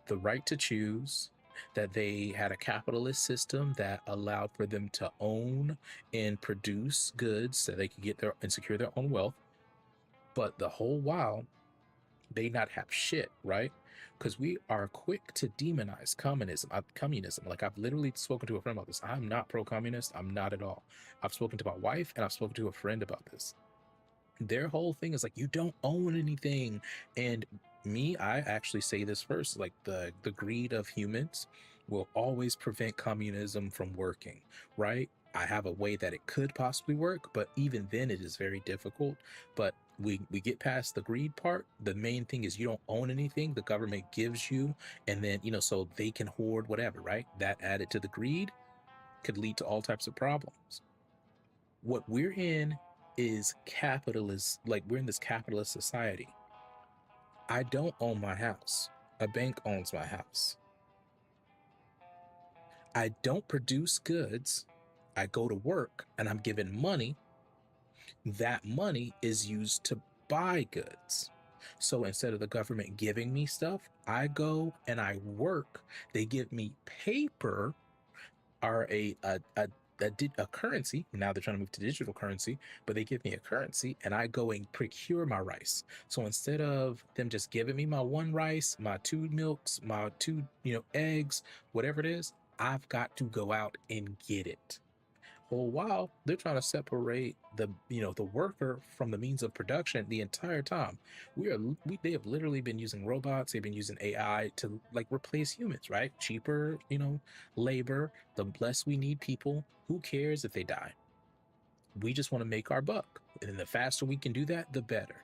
the right to choose, that they had a capitalist system that allowed for them to own and produce goods so they could get their and secure their own wealth. But the whole while, they not have shit, right? Because we are quick to demonize communism. Like I've literally spoken to a friend about this. I'm not pro-communist. I'm not at all. I've spoken to my wife and I've spoken to a friend about this. Their whole thing is like, you don't own anything. And me, I actually say this first, like the greed of humans will always prevent communism from working, right? I have a way that it could possibly work, but even then it is very difficult. But we get past the greed part. The main thing is you don't own anything. The government gives you, and then, so they can hoard whatever, right? That added to the greed could lead to all types of problems. What we're in is capitalist, like we're in this capitalist society. I don't own my house. A bank owns my house. I don't produce goods. I go to work and I'm given money. That money is used to buy goods. So instead of the government giving me stuff, I go and I work. They give me paper or a currency. Now they're trying to move to digital currency, but they give me a currency and I go and procure my rice. So instead of them just giving me my one rice, my two milks, my two, eggs, whatever it is, I've got to go out and get it. Whole while they're trying to separate the worker from the means of production the entire time. They have literally been using robots, they've been using AI to like replace humans, right? Cheaper labor, the less we need people. Who cares if they die? We just want to make our buck, and then the faster we can do that, the better.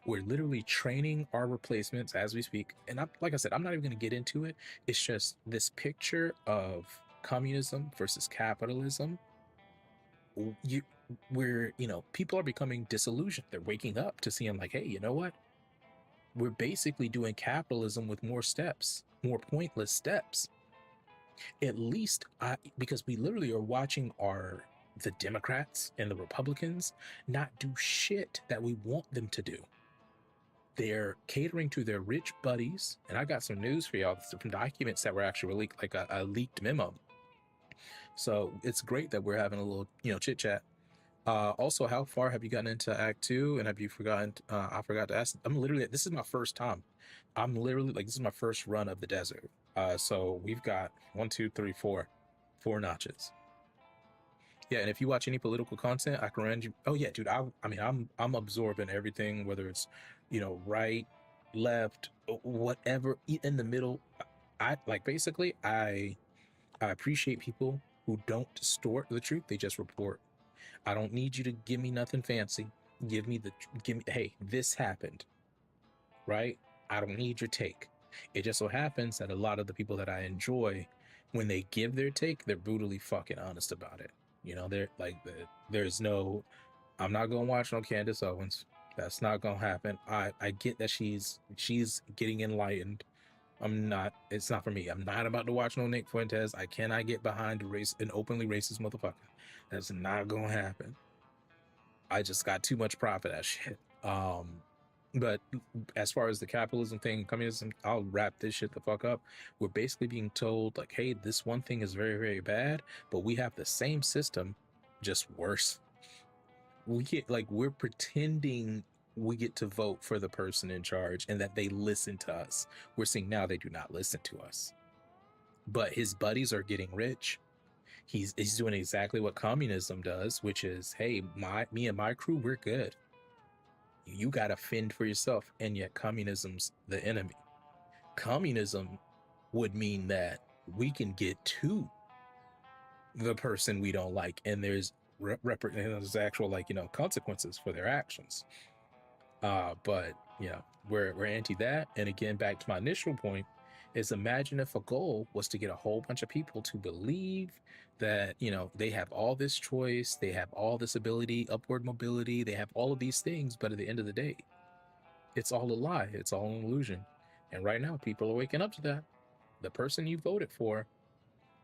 We're literally training our replacements as we speak. And like I said, I'm not even going to get into it. It's just this picture of communism versus capitalism. People are becoming disillusioned. They're waking up to seeing like, hey, you know what? We're basically doing capitalism with more steps, more pointless steps. At least because we literally are watching the Democrats and the Republicans not do shit that we want them to do. They're catering to their rich buddies. And I got some news for y'all from documents that were actually leaked, like a leaked memo. So it's great that we're having a little, chit chat. Also, how far have you gotten into Act 2? And have you forgotten? I forgot to ask. This is my first time. This is my first run of the desert. So we've got 1, 2, 3, 4 notches. Yeah, and if you watch any political content, I can recommend you. Oh yeah, dude. I'm absorbing everything, whether it's, right, left, whatever in the middle. I appreciate people who don't distort the truth. They just report. I don't need you to give me nothing fancy. Hey, this happened, right? I don't need your take. It just so happens that a lot of the people that I enjoy, when they give their take, they're brutally fucking honest about it. They're like, there's no, I'm not going to watch no Candace Owens. That's not going to happen. I get that she's getting enlightened. It's not for me. I'm not about to watch no Nick Fuentes. I cannot get behind an openly racist motherfucker. That's not gonna happen. I just got too much pride for that shit. But as far as the capitalism thing, communism, I'll wrap this shit the fuck up. We're basically being told like, hey, this one thing is very, very bad, but we have the same system, just worse. We're pretending we get to vote for the person in charge and that they listen to us. We're seeing now they do not listen to us. But his buddies are getting rich. He's doing exactly what communism does, which is, hey, me and my crew, we're good. You got to fend for yourself, and yet communism's the enemy. Communism would mean that we can get to the person we don't like, and there's actual, like, consequences for their actions. But we're anti that. And again, back to my initial point, is imagine if a goal was to get a whole bunch of people to believe that they have all this choice, they have all this ability, upward mobility, they have all of these things, but at the end of the day, it's all a lie, it's all an illusion. And right now, people are waking up to that. The person you voted for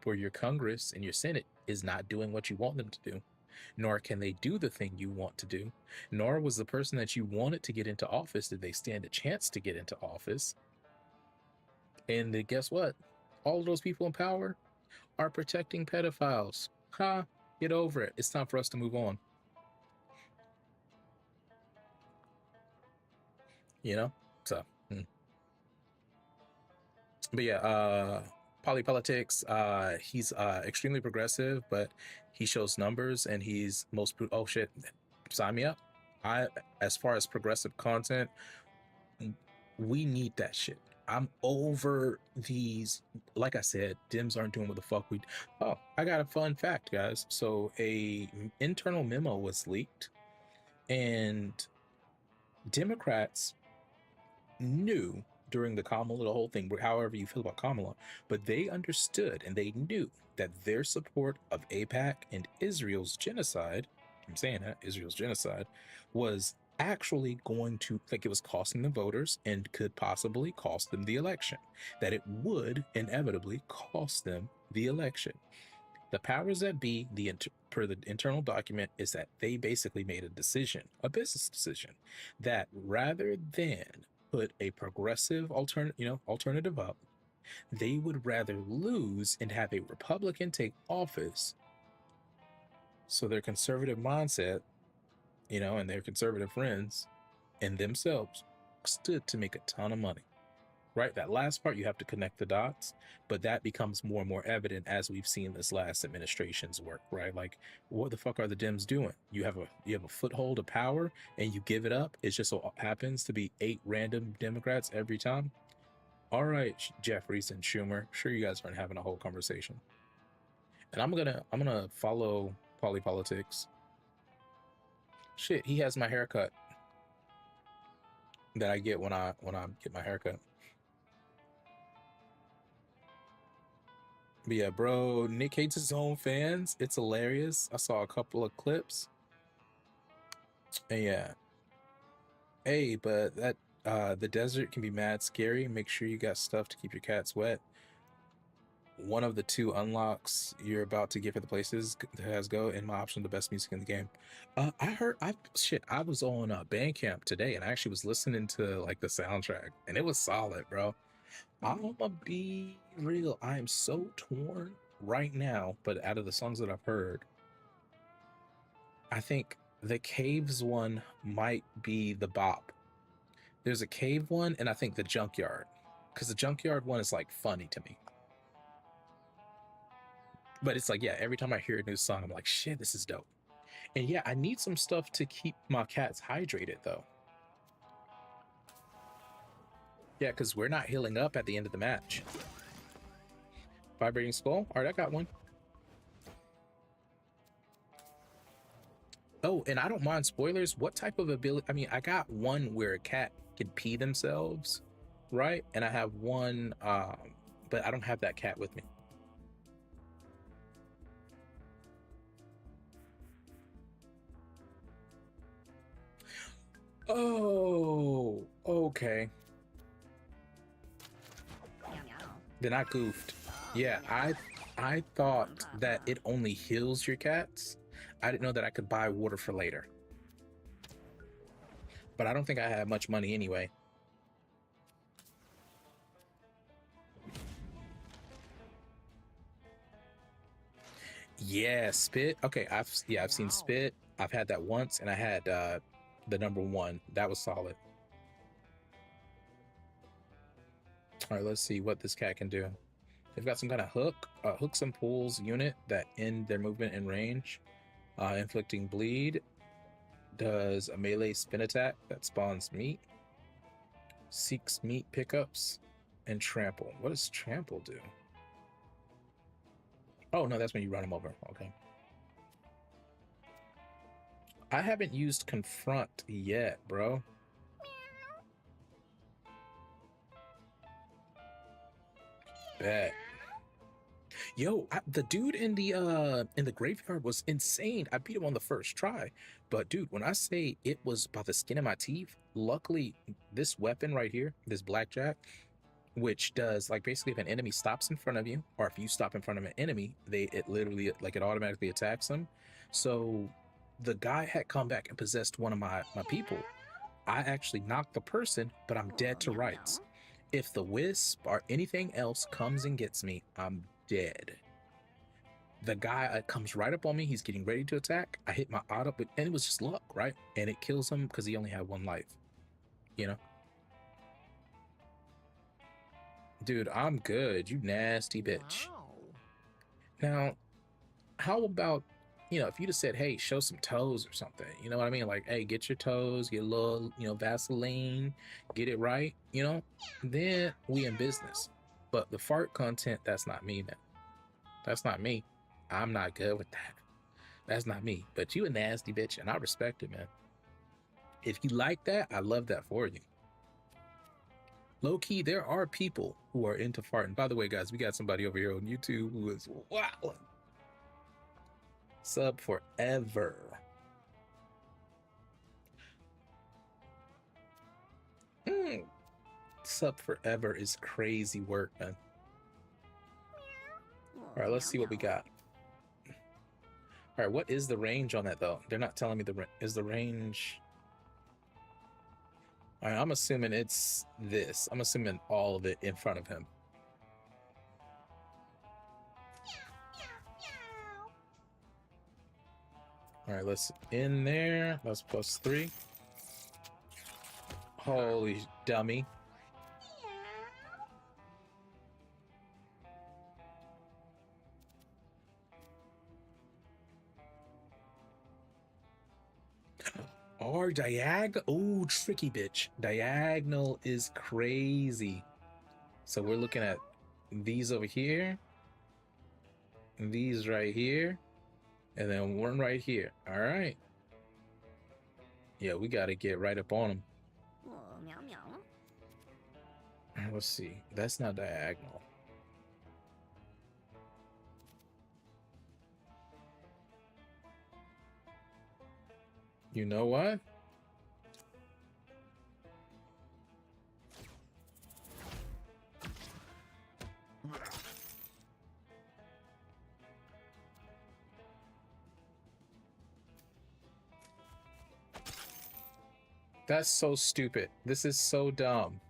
your Congress and your Senate is not doing what you want them to do, nor can they do the thing you want to do, nor was the person that you wanted to get into office, did they stand a chance to get into office. And then guess what? All of those people in power are protecting pedophiles. Get over it. It's time for us to move on. So but yeah, Polypolitics, he's extremely progressive, but he shows numbers, and he's oh shit, sign me up. As far as progressive content, we need that shit. I'm over these, like I said, Dems aren't doing what the fuck we. Oh, I got a fun fact, guys. So a internal memo was leaked, and Democrats knew during the Kamala, the whole thing, however you feel about Kamala, but they understood and they knew that their support of AIPAC and Israel's genocide, I'm saying that, Israel's genocide, was actually going to, like, it was costing the voters and could possibly cost them the election, that it would inevitably cost them the election. The powers that be, per the internal document, is that they basically made a decision, a business decision, that rather than put a progressive alternative up, they would rather lose and have a Republican take office, so their conservative mindset, and their conservative friends and themselves stood to make a ton of money. Right? That last part, you have to connect the dots, but that becomes more and more evident as we've seen this last administration's work, right? Like, what the fuck are the Dems doing? You have a foothold of power and you give it up. It just so happens to be 8 random Democrats every time. All right, Jeffries and Schumer, sure, you guys aren't having a whole conversation. And I'm gonna follow Polypolitics. Shit, he has my haircut that I get when I get my haircut. But yeah, bro, Nick hates his own fans. It's hilarious. I saw a couple of clips. And yeah. Hey, but that the desert can be mad scary. Make sure you got stuff to keep your cats wet. One of the 2 unlocks you're about to get for the places has go in my option, the best music in the game. I was on Bandcamp today, and I actually was listening to like the soundtrack, and it was solid, bro. I'm gonna be real. I am so torn right now, but out of the songs that I've heard, I think the Caves one might be the bop. There's a Cave one, and I think the Junkyard, because the Junkyard one is like funny to me. But it's like, yeah, every time I hear a new song, I'm like, shit, this is dope. And yeah, I need some stuff to keep my cats hydrated, though. Yeah, because we're not healing up at the end of the match. Vibrating skull. All right, I got one. Oh, and I don't mind spoilers. What type of ability? I mean, I got one where a cat can pee themselves, right? And I have one, but I don't have that cat with me. Oh, okay. Then I goofed. Yeah, I thought that it only heals your cats. I didn't know that I could buy water for later. But I don't think I have much money anyway. Yeah, spit. Okay, I've seen spit. I've had that once, and I had the number 1. That was solid. All right, let's see what this cat can do. They've got some kind of hooks and pulls unit that end their movement in range, inflicting bleed. does a melee spin attack that spawns meat, seeks meat pickups, and trample. What does trample do? Oh, no, that's when you run him over. Okay. I haven't used confront yet, bro. Bet. Yo, the dude in the graveyard was insane. I beat him on the first try. But dude, when I say it was by the skin of my teeth, luckily this weapon right here, this blackjack, which does like basically if an enemy stops in front of you, or if you stop in front of an enemy, it literally like it automatically attacks them. So the guy had come back and possessed one of my people. I actually knocked the person, but I'm dead to rights. If the wisp or anything else comes and gets me, I'm dead. The guy comes right up on me. He's getting ready to attack. I hit my auto, and it was just luck, right? And it kills him because he only had 1 life. You know? Dude, I'm good. You nasty bitch. Wow. Now, how about, you know, if you just said, hey, show some toes or something, you know what I mean? Like, hey, get your toes, get a little, you know, Vaseline, get it right, you know? Then we in business. But the fart content, that's not me, man. That's not me. I'm not good with that. That's not me. But you a nasty bitch, and I respect it, man. If you like that, I love that for you. Low key, there are people who are into farting. By the way, guys, we got somebody over here on YouTube who is wow. Sub forever. Sub forever is crazy work, man. All right, let's see what we got. All right, what is the range on that though? They're not telling me is the range. All right, I'm assuming it's this. I'm assuming all of it in front of him. All right, let's in there. That's +3. Holy dummy. Or diagonal. Oh, tricky bitch. Diagonal is crazy. So we're looking at these over here, these right here, and then one right here. All right. Yeah, we got to get right up on them. Let's see. That's not diagonal. You know what? That's so stupid. This is so dumb.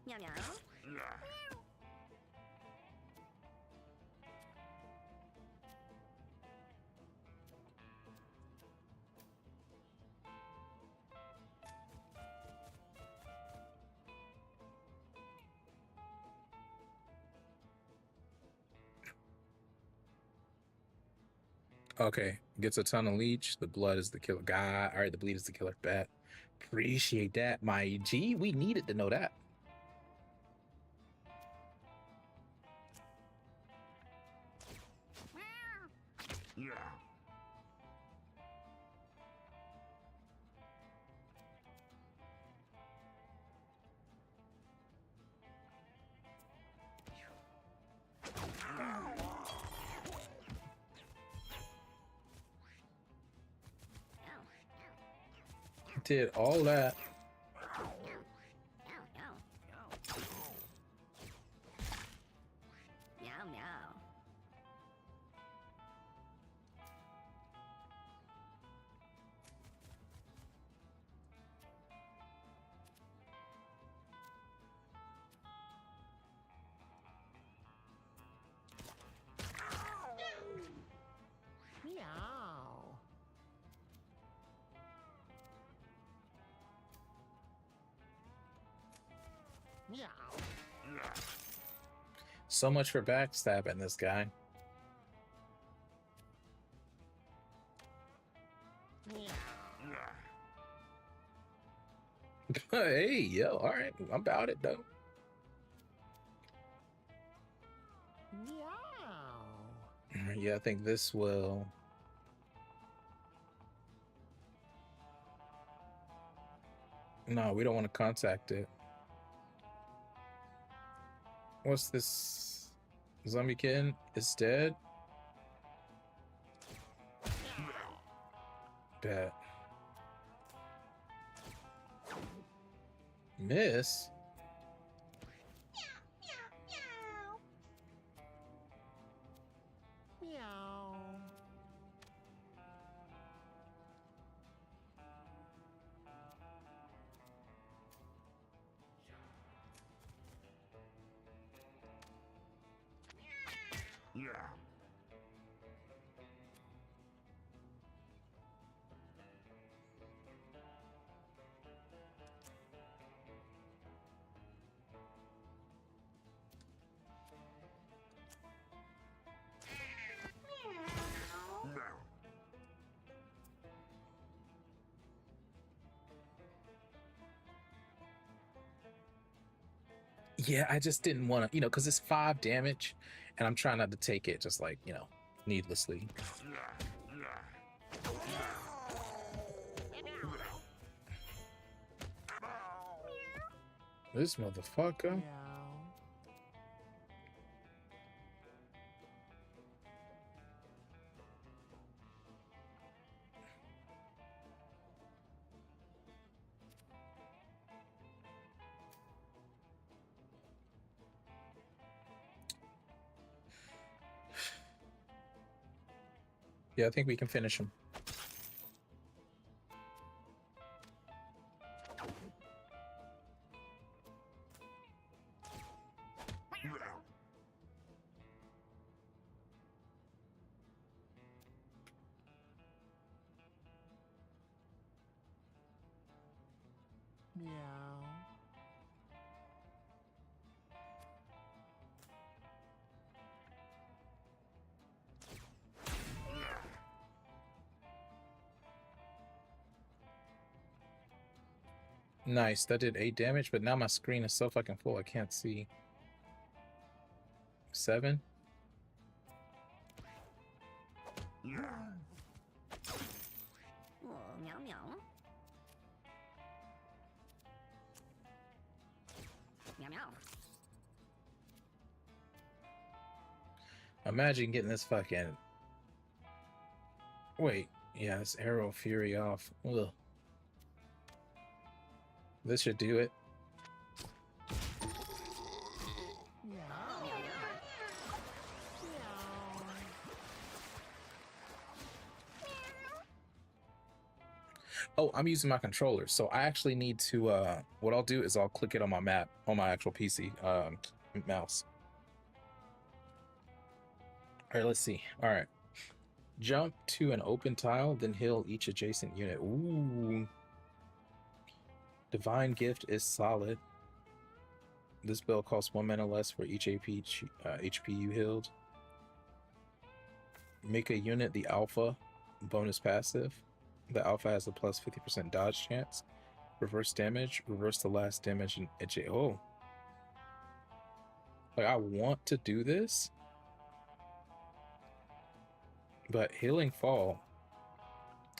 Meow meow. Okay, gets a ton of leech. The blood is the killer guy. All right, the bleed is the killer bat. Appreciate that, my G. We needed to know that. Yeah. Did all that. Meow meow. Meow. So much for backstabbing this guy. Meow. Hey, yo, all right, I'm about it though. Meow. Yeah, I think this will. No, we don't want to contact it. What's this? Zombie kitten is dead. Bet. Miss? Meow. Yeah, I just didn't want to, you know, because it's 5 damage, and I'm trying not to take it just like, you know, needlessly. This motherfucker. Meow. Yeah, I think we can finish him. Meow. Nice, that did 8 damage, but now my screen is so fucking full I can't see. 7? Oh, meow meow. Meow meow. Imagine getting this fucking... Wait, yeah, this Arrow Fury off. Ugh. This should do it. Meow. Oh, I'm using my controller, so I actually need to, what I'll do is I'll click it on my map, on my actual PC, mouse. All right, let's see. All right. Jump to an open tile, then heal each adjacent unit. Ooh. Divine Gift is solid. This spell costs 1 mana less for each HP you healed. Make a unit the Alpha, bonus passive. The Alpha has a plus 50% dodge chance. Reverse damage, reverse the last damage in oh. Like, I want to do this, but Healing Fall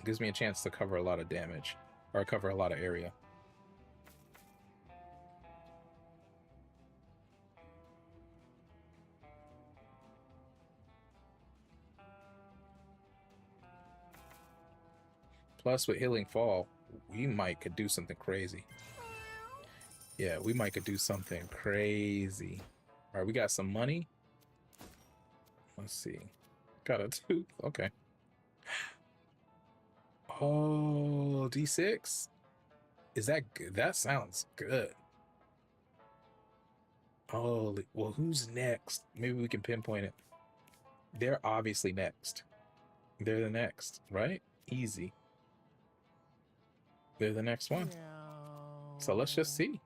gives me a chance to cover a lot of damage, or cover a lot of area. Plus, with Healing Fall, we might could do something crazy. Yeah, we might could do something crazy. All right, we got some money. Let's see. Got a tooth. Okay. Oh, D6? Is that good? That sounds good. Oh, well, who's next? Maybe we can pinpoint it. They're obviously next. They're the next, right? Easy. They're the next one. So let's just see.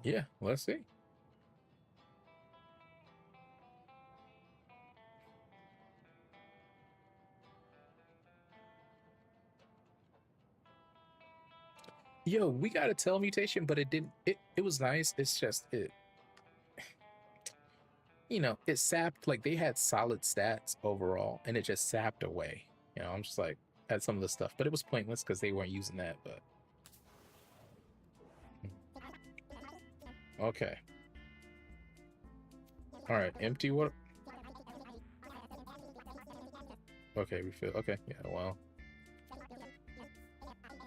Yeah, let's see. Yo, we got a tail mutation, but it didn't. It was nice. It's just it. You know, it sapped. Like they had solid stats overall, and it just sapped away. You know, I'm just like at some of the stuff, but it was pointless because they weren't using that. But okay, all right, empty water. Okay, refill. Okay, yeah, well,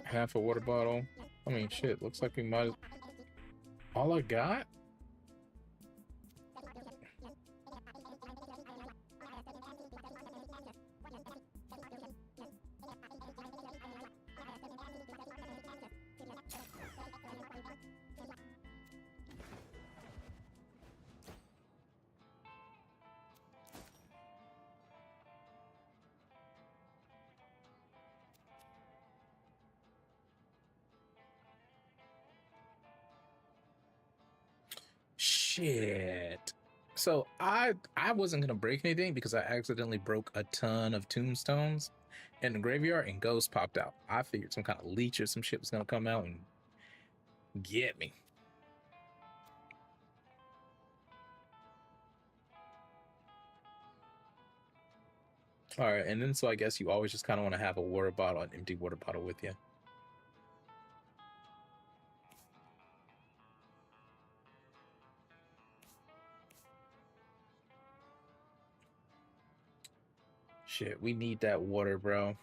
half a water bottle. I mean, shit. Looks like we might. All I got. Shit. So I wasn't gonna break anything because I accidentally broke a ton of tombstones in the graveyard and ghosts popped out. I figured some kind of leech or some shit was gonna come out and get me. All right, and then so I guess you always just kind of want to have a water bottle, an empty water bottle with you. Shit, we need that water, bro.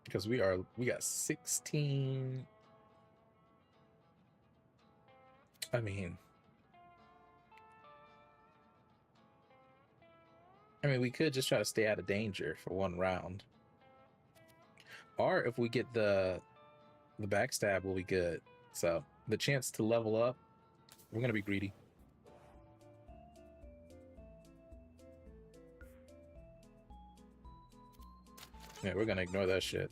Because we got 16. I mean, we could just try to stay out of danger for one round. Or if we get the backstab, we'll be good. So the chance to level up, we're gonna be greedy. Yeah, we're gonna ignore that shit.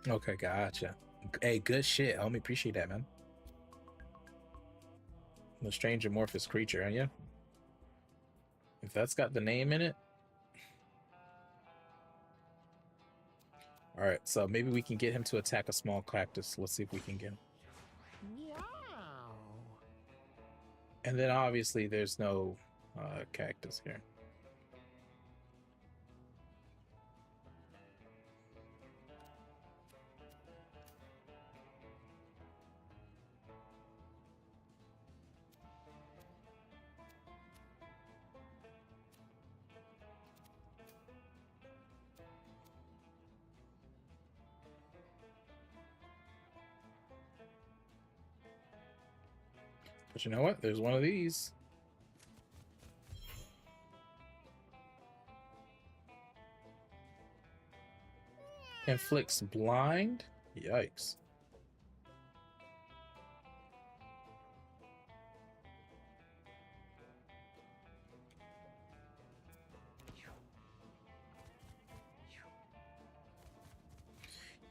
Okay, gotcha. Hey, good shit, homie. Appreciate that, man. The strange amorphous creature, yeah. If that's got the name in it. All right, so maybe we can get him to attack a small cactus. Let's see if we can get him. Meow. And then obviously there's no cactus here. But you know what? There's one of these. Inflicts blind? Yikes.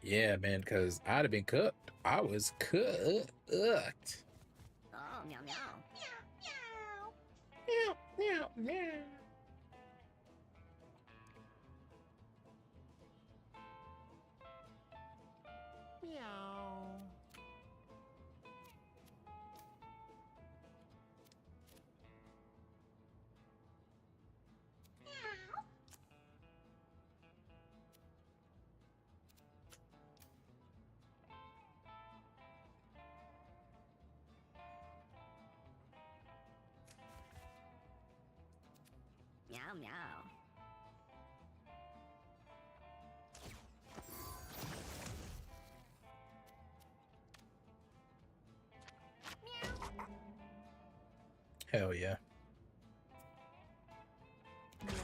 Yeah, man, because I'd have been cooked. I was cooked. Oh, meow meow. Meow, meow, meow. Meow. Meow meow. Hell yeah. Meow.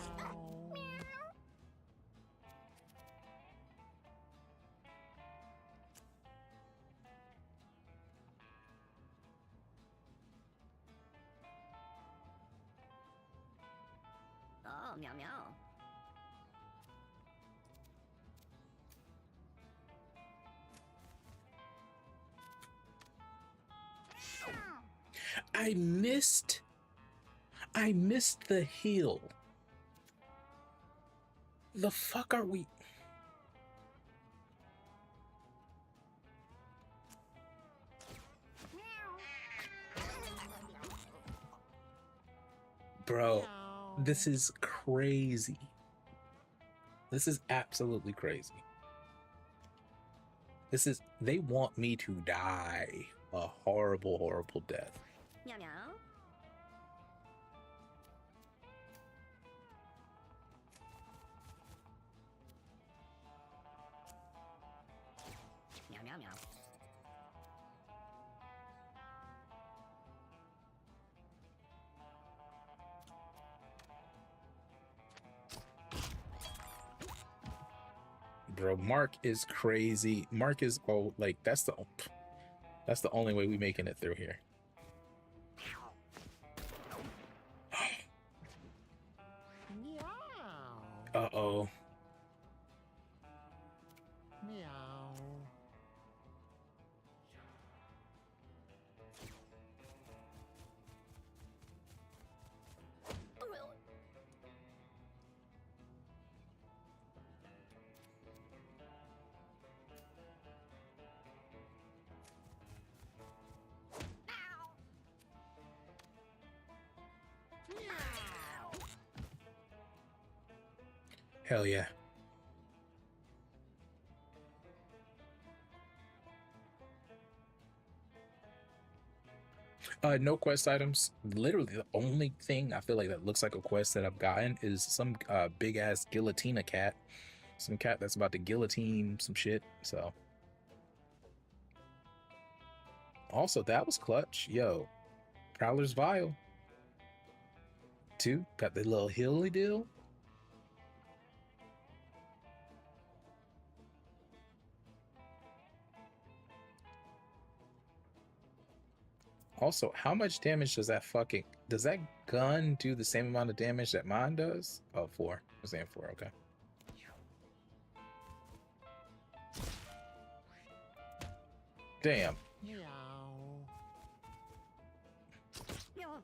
meow meow. I missed the heal. The fuck are we? Bro, this is crazy. This is absolutely crazy. They want me to die a horrible, horrible death. Meow meow. Meow meow meow. Bro, Mark is crazy. Mark is like that's the only way we making it through here. Meow. Uh-oh. Meow. Hell yeah. No quest items. Literally the only thing I feel like that looks like a quest that I've gotten is some big ass guillotina cat. Some cat that's about to guillotine some shit. So also that was clutch. Yo, Prowler's Vial. 2, got the little hilly deal. Also, how much damage does that gun do the same amount of damage that mine does? Oh, 4. I was saying 4, okay. Damn. Meow. Meow.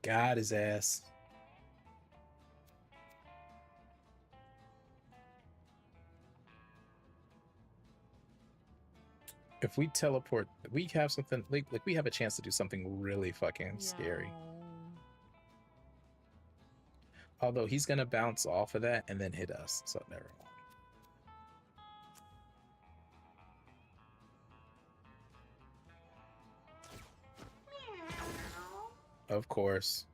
Got his ass. If we teleport, we have something like we have a chance to do something really fucking scary. Although he's gonna bounce off of that and then hit us, so never mind. Of course.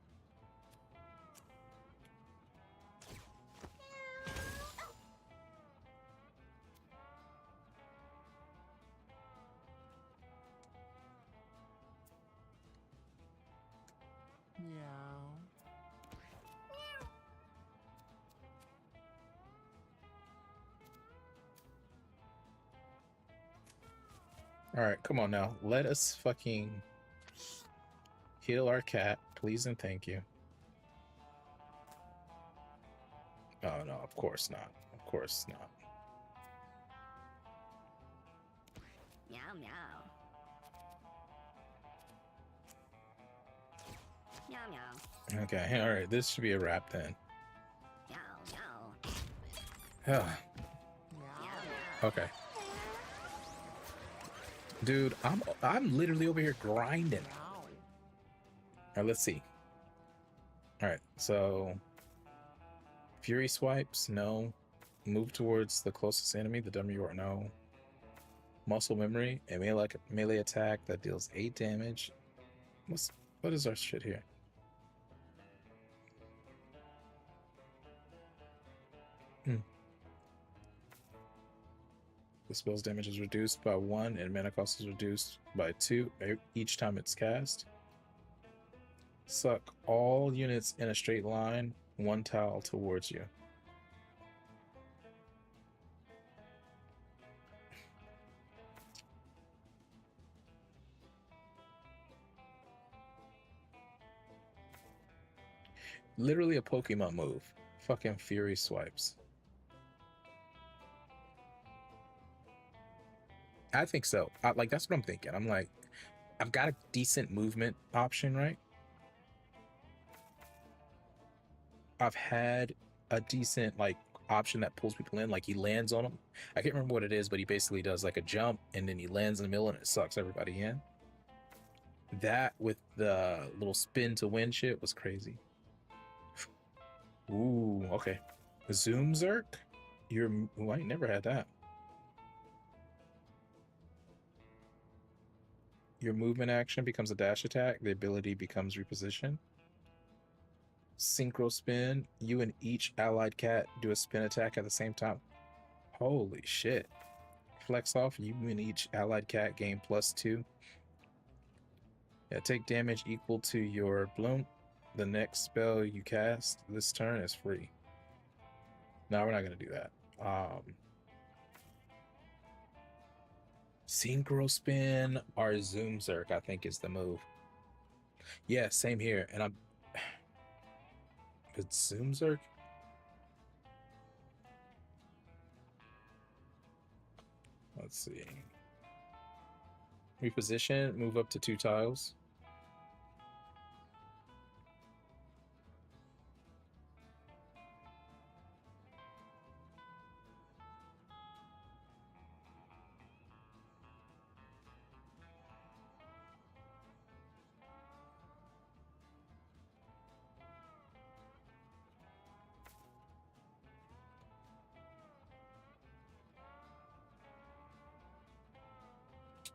Meow. All right, come on now. Let us fucking heal our cat, please and thank you. Oh no, of course not. Of course not. Meow meow. Meow meow. Okay, all right. This should be a wrap then. Meow meow. Oh, Meow. Meow. okay. Dude, I'm literally over here grinding. Meow. All right, let's see. All right, so Fury swipes, no. Move towards the closest enemy, the dumber you are, no. Muscle memory, a melee attack that deals 8 damage. What is our shit here? The spell's damage is reduced by 1 and mana cost is reduced by 2 each time it's cast. Suck all units in a straight line 1 tile towards you. Literally a Pokemon move. Fucking Fury swipes. I think so. Like, that's what I'm thinking. I'm like, I've got a decent movement option, right? I've had a decent, like, option that pulls people in. Like, he lands on them. I can't remember what it is, but he basically does, like, a jump, and then he lands in the middle, and it sucks everybody in. That with the little spin to win shit was crazy. Ooh, okay. Zoom Zerk? Ooh, I ain't never had that. Your movement action becomes a dash attack. The ability becomes reposition. Synchro spin. You and each allied cat do a spin attack at the same time. Holy shit. Flex off. You and each allied cat gain +2. Yeah, take damage equal to your bloom. The next spell you cast this turn is free. No, we're not going to do that. Synchro spin or Zoom Zerk, I think, is the move. Yeah, same here. And I'm... It's Zoom Zerk? Let's see. Reposition, move up to 2 tiles.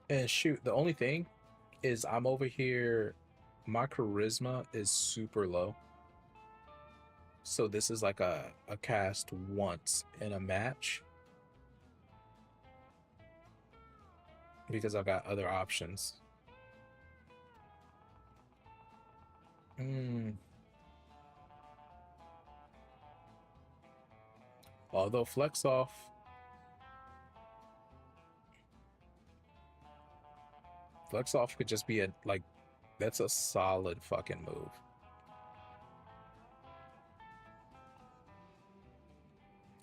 And shoot, the only thing is I'm over here, my charisma is super low. So this is like a cast once in a match. Because I've got other options. Although Flex Off... Flex Off could just be a, like, that's a solid fucking move.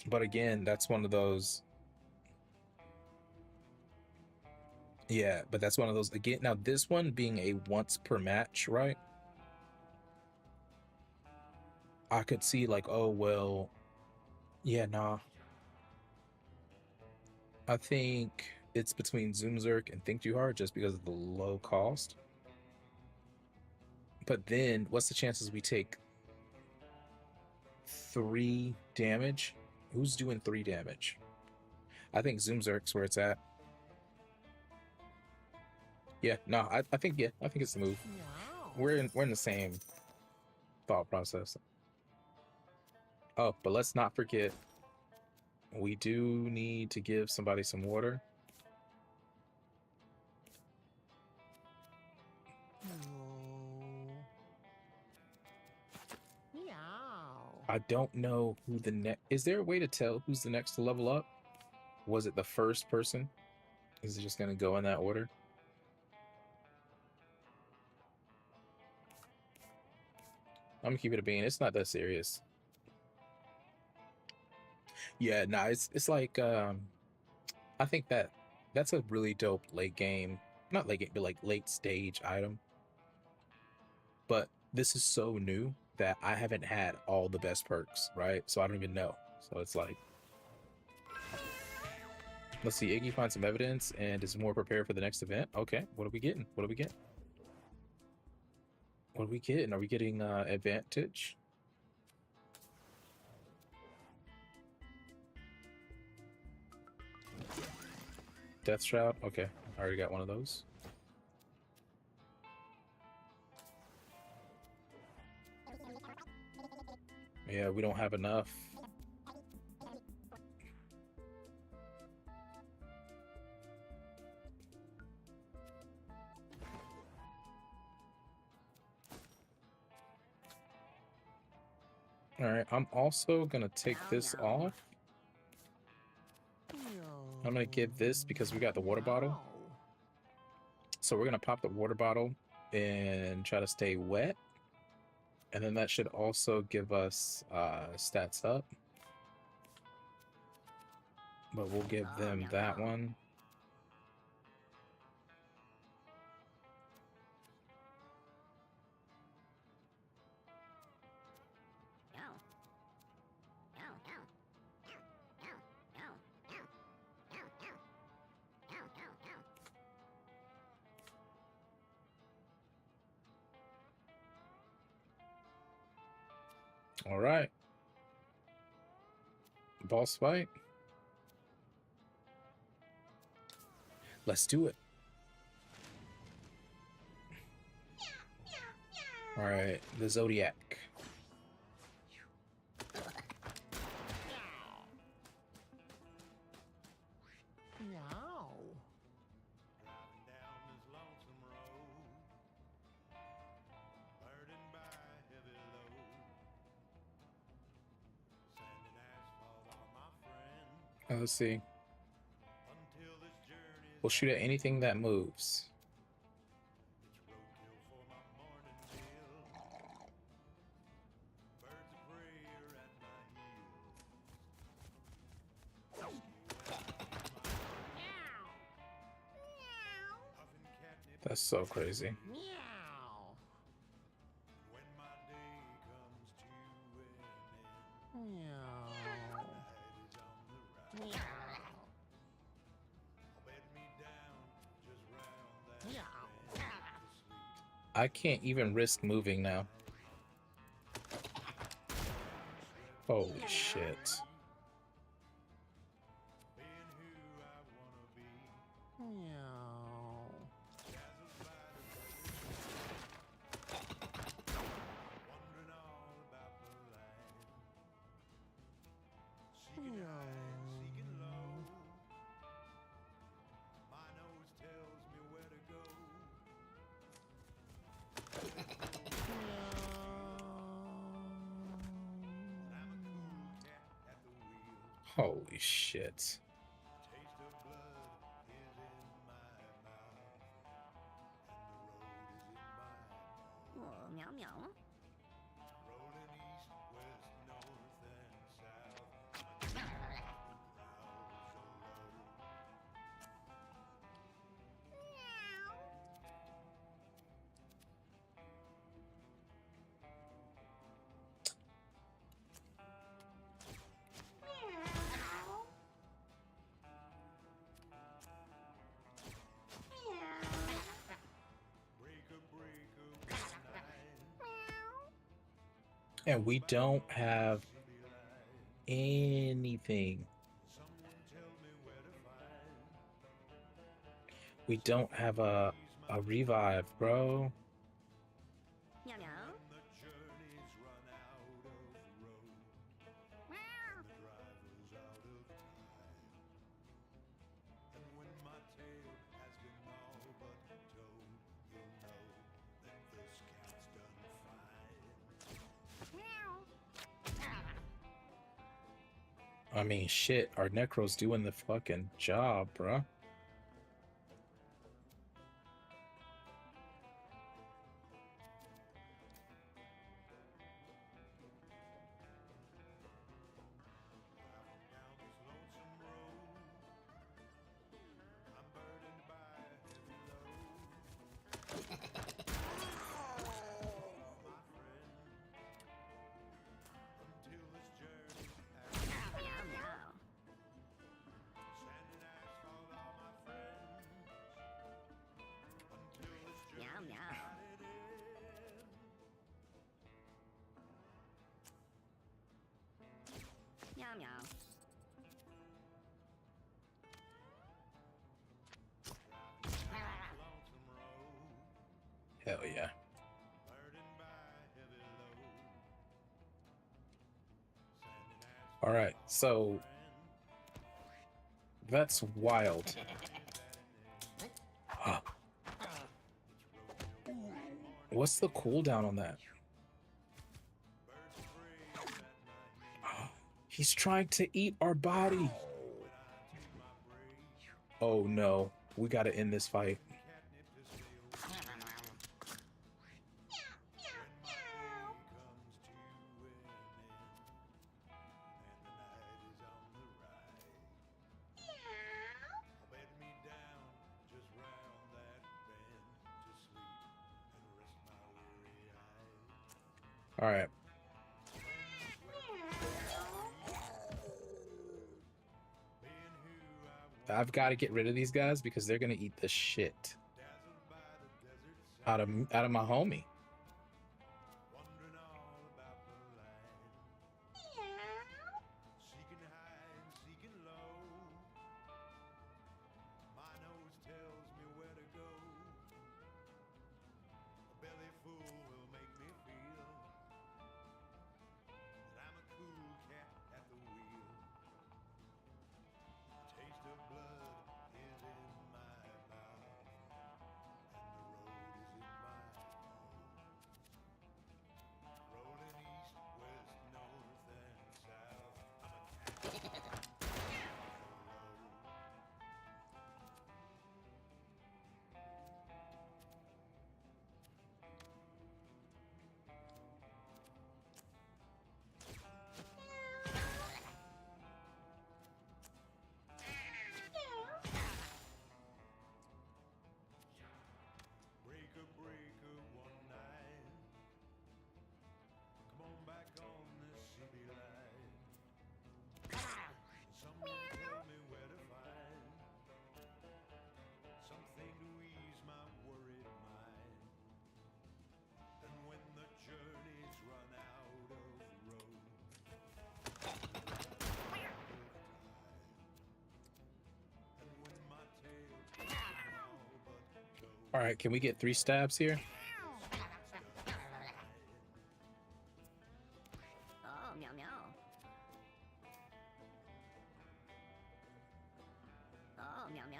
But again, that's one of those... Yeah, but that's one of those, again, now this one being a once per match, right? I could see like, oh, well, yeah, nah. I think it's between Zoom Zerk and Think Too Hard just because of the low cost. But then, what's the chances we take 3 damage? Who's doing 3 damage? I think Zoom Zerk's where it's at. Yeah, no, I think it's the move. We're in the same thought process. Oh, but let's not forget, we do need to give somebody some water. I don't know who the next... Is there a way to tell who's the next to level up? Was it the first person? Is it just going to go in that order? I'm going to keep it a bean. It's not that serious. Yeah, nah, it's like... I think that's a really dope late game... Not late game, but like late stage item. But this is so new that I haven't had all the best perks, right? So I don't even know. So it's like... Let's see, Iggy finds some evidence and is more prepared for the next event. Okay, what are we getting? What are we getting? What are we getting? Are we getting advantage? Death Shroud? Okay, I already got one of those. Yeah, we don't have enough. All right, I'm also gonna take this off. I'm gonna give this because we got the water bottle. So we're gonna pop the water bottle and try to stay wet. And then that should also give us stats up. But we'll give them that one. All right. Boss fight. Let's do it. All right, the Zodiac. Meow. Driving down this lonesome road, burdened by heavy load. Sand and asphalt are my friend. Let's see. Until this journey We'll shoot at anything that moves. it's roadkill for my morning meal. Birds of prey are at my heels. Huffing catnip That's so crazy. Meow. when my day comes to an end. Meow. Night is on the rise. Meow. I'll bed me down just round that Meow. bend to sleep. I can't even risk moving now. Holy shit. Being who I wanna be. Meow. Dazzled by the pleasure. Wondering all about the land. Seeking high and seeking low. My nose tells me where to go. I'm a cool cat at the wheel. Holy shit. Taste of blood is in my mouth, and the road is in my Oh, meow meow. rolling east, west, north, and south. My growls breaker, breaker, one night. And we don't have City light. anything. Someone tell me where to find. We don't have a revive, bro. Meow meow. When the journey's run out of road, and the driver's out of time, and when my tale has been all but told, you'll know that this cat's done fine. I mean, shit, our Necro's doing the fucking job, bro. Driving down this lonesome road, I'm burdened by heavy load. My friend, until this journey's past. Meow meow. Sand and asphalt are my friends. Until this Meow journey's meow. at an end. Meow meow. Lonesome road, Hell yeah. burdened by heavy load. All right, so that's wild. What's the cooldown on that? He's trying to eat our body. Oh no, we gotta end this fight. All right. I've got to get rid of these guys because they're gonna eat the shit out of my homie. All right, can we get 3 stabs here? Oh, meow meow. Oh, meow meow.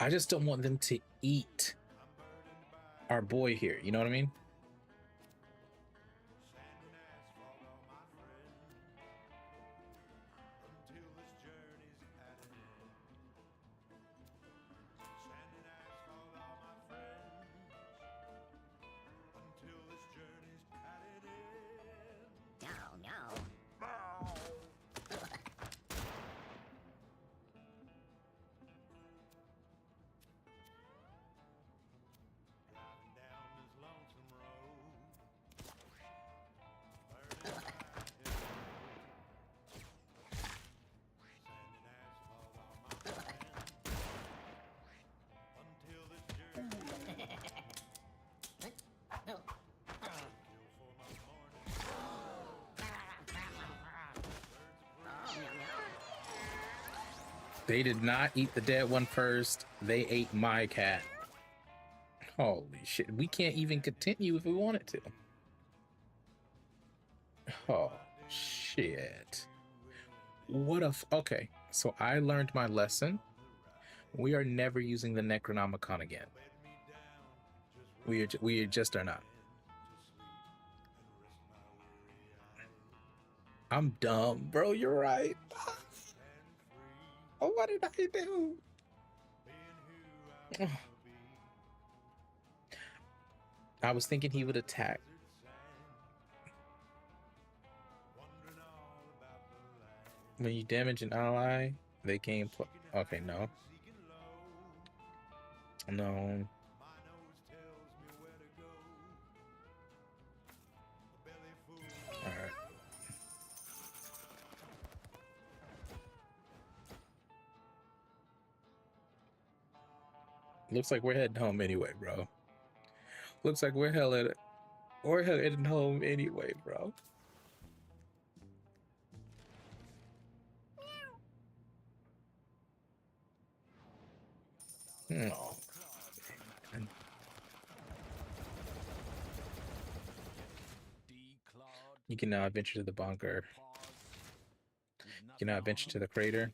I just don't want them to eat our boy here. You know what I mean? Meow meow. They did not eat the dead one first. They ate my cat. Holy shit. We can't even continue if we wanted to. Oh, shit. What a... Okay, so I learned my lesson. We are never using the Necronomicon again. We just are not. I'm dumb, bro. You're right. Oh, what did I do? I was thinking he would attack. When you damage an ally, they gain... Okay, no. No. Alright. Looks like we're heading home anyway, bro. Looks like we're heading home anyway, bro. Oh. And you can now venture to the bunker. You can now venture to the crater.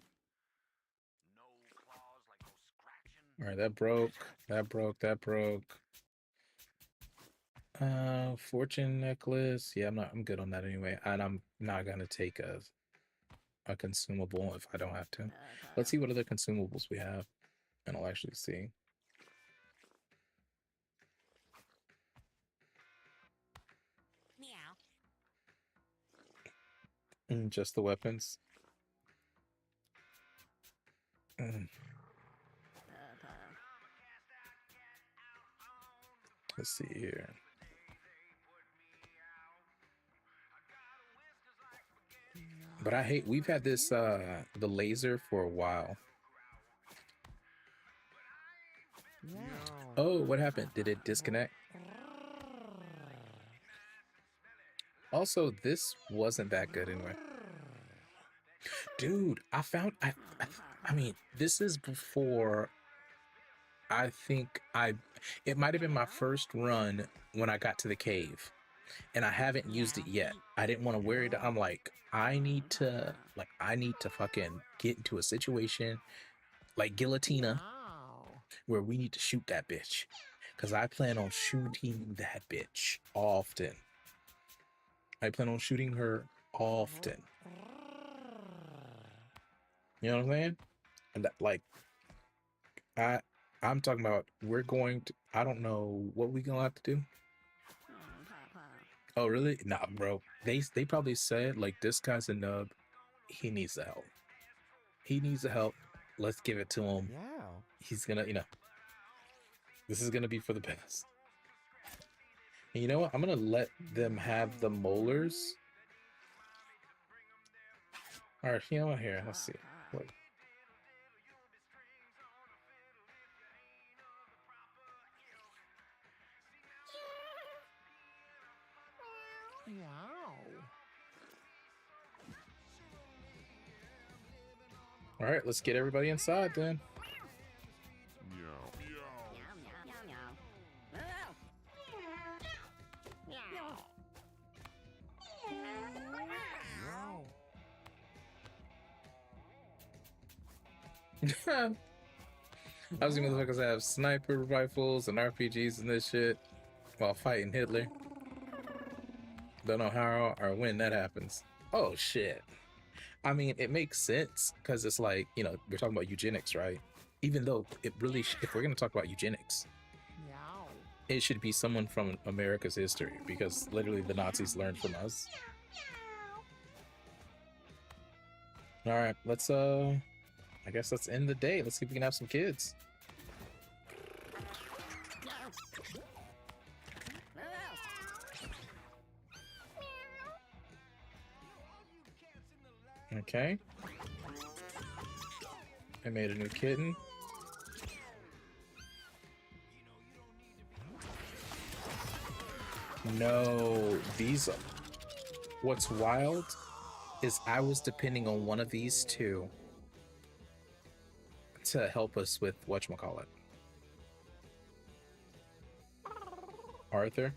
All right, that broke. That broke. That broke. Fortune necklace. Yeah, I'm good on that anyway. And I'm not gonna take a consumable if I don't have to. Let's see what other consumables we have, and I'll actually see. Meow. Just the weapons. Let's see here. But I hate, we've had this the laser for a while. Oh, what happened? Did it disconnect? Also, this wasn't that good anyway. Dude, I found I mean, this is before I think it might have been my first run when I got to the cave, and I haven't used it yet. I didn't want to wear it. I'm like, I need to fucking get into a situation like Guillotina where we need to shoot that bitch, because I plan on shooting that bitch often. I plan on shooting her often. You know what I'm saying? And that, like, I'm talking about, we're going to, I don't know what we gonna have to do. Oh, really? Nah, bro. They probably said, like, this guy's a nub. He needs the help. He needs the help. Let's give it to him. Yeah. He's gonna, this is gonna be for the best. And you know what? I'm gonna let them have the molars. All right, you know what? Here, let's see. What? All right, let's get everybody inside then. Meow, meow, meow, meow. I was gonna motherfuckers have sniper rifles and RPGs and this shit while fighting Hitler. Don't know how or when that happens. Oh shit. I mean, it makes sense because it's like, we're talking about eugenics, right? Even though it really, if we're gonna talk about eugenics, it should be someone from America's history, because literally the Nazis learned from us. All right, let's I guess let's end the day. Let's see if we can have some kids. Okay. I made a new kitten. No, what's wild is I was depending on one of these two to help us with whatchamacallit. Arthur.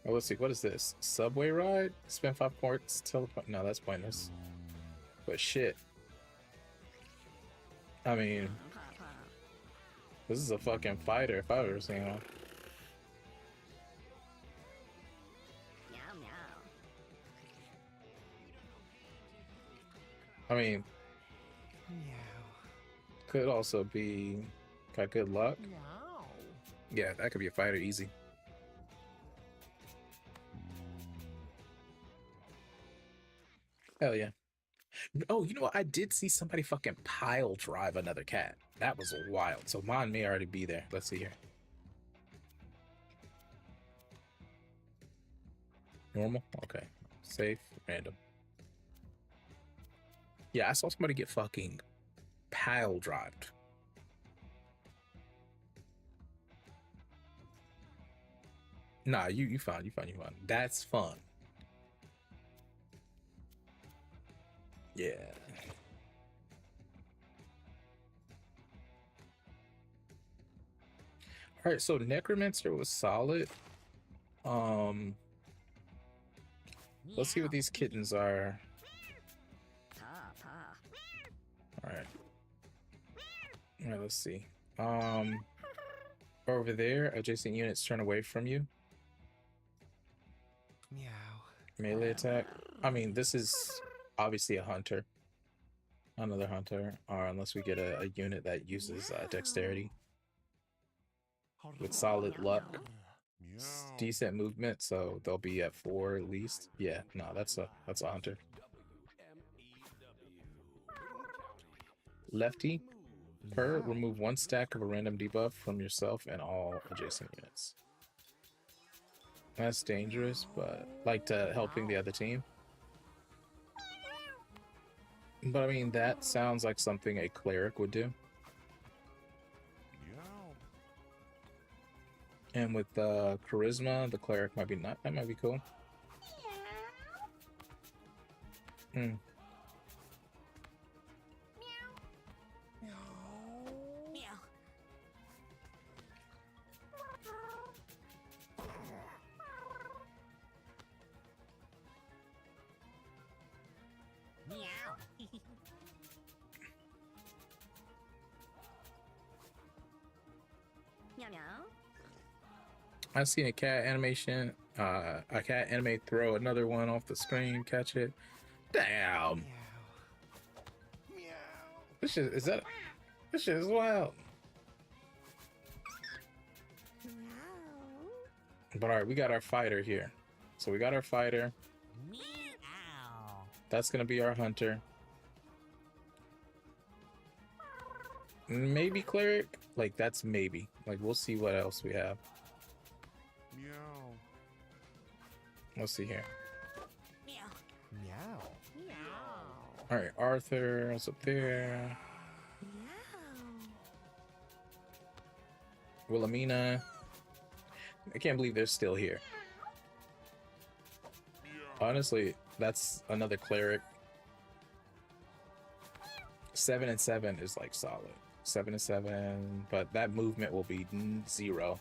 Oh, let's see, what is this? Subway ride? Spend 5 points, teleport. No, that's pointless. But shit. I mean, this is a fucking fighter if I've ever seen one. I mean, could also be got good luck. Yeah, that could be a fighter easy. Hell yeah. Oh, you know what? I did see somebody fucking pile drive another cat. That was wild. So mine may already be there. Let's see here. Normal? Okay. Safe. Random. Yeah, I saw somebody get fucking pile drived. Nah, you fine, you fine, you fine. That's fun. Yeah. All right, so Necromancer was solid. Let's see what these kittens are. Pa, pa. All right. All right, let's see. Over there, adjacent units turn away from you. Meow. Melee attack. I mean, this is obviously a hunter. Another hunter, or unless we get a unit that uses dexterity with solid luck. Decent movement, so they'll be at 4 at least. Yeah, no, that's a hunter. Lefty, per remove 1 stack of a random debuff from yourself and all adjacent units. That's dangerous, but like to helping the other team. But I mean, that sounds like something a cleric would do. And with charisma, the cleric might be not. That might be cool. Hmm. Meow. Meow. Meow meow. I've seen a cat animation. A cat anime throw another one off the screen, catch it. Damn. Meow. Meow. This shit is that. This shit is wild. But all right, we got our fighter here. So we got our fighter. Meow. That's gonna be our hunter. Maybe cleric. Like that's maybe. Like we'll see what else we have. Meow. Let's see here. Meow. Meow. Meow. All right, Arthur is up there. Wilhelmina. I can't believe they're still here. Honestly, that's another cleric. 7 and 7 is like solid. 7 and 7, but that movement will be 0.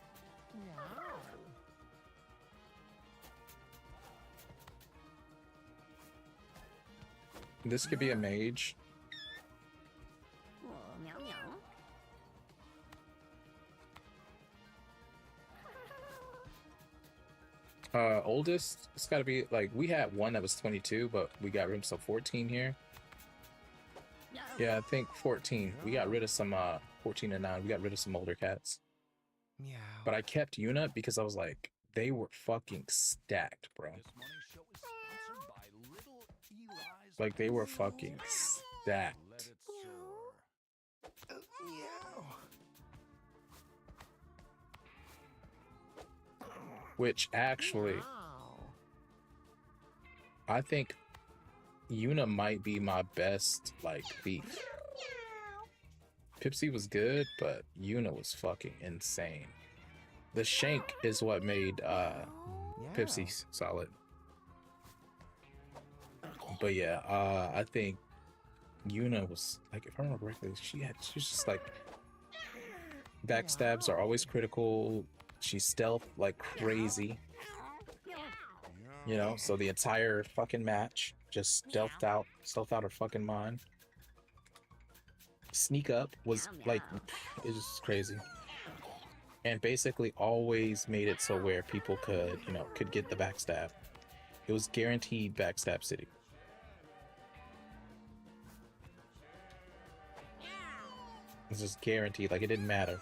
This could be a mage. Oh, meow meow. Oldest, it's got to be like we had one that was 22, but we got rid of some 14 here. Meow. Yeah, I think 14. We got rid of some 14 and 9. We got rid of some older cats. Meow. But I kept Yuna because I was like, they were fucking stacked, bro. Like they were fucking stacked. Meow. Which actually, Meow. I think Yuna might be my best like thief. Pipsy was good, but Yuna was fucking insane. The shank is what made Pipsy solid. But yeah, I think Yuna was like, if I remember correctly, she's just like backstabs are always critical. She's stealth like crazy, you know. So the entire fucking match just stealthed out her fucking mind. Sneak up was like, it's just crazy, and basically always made it so where people could, you know, could get the backstab. It was guaranteed backstab city. It's just guaranteed, like it didn't matter.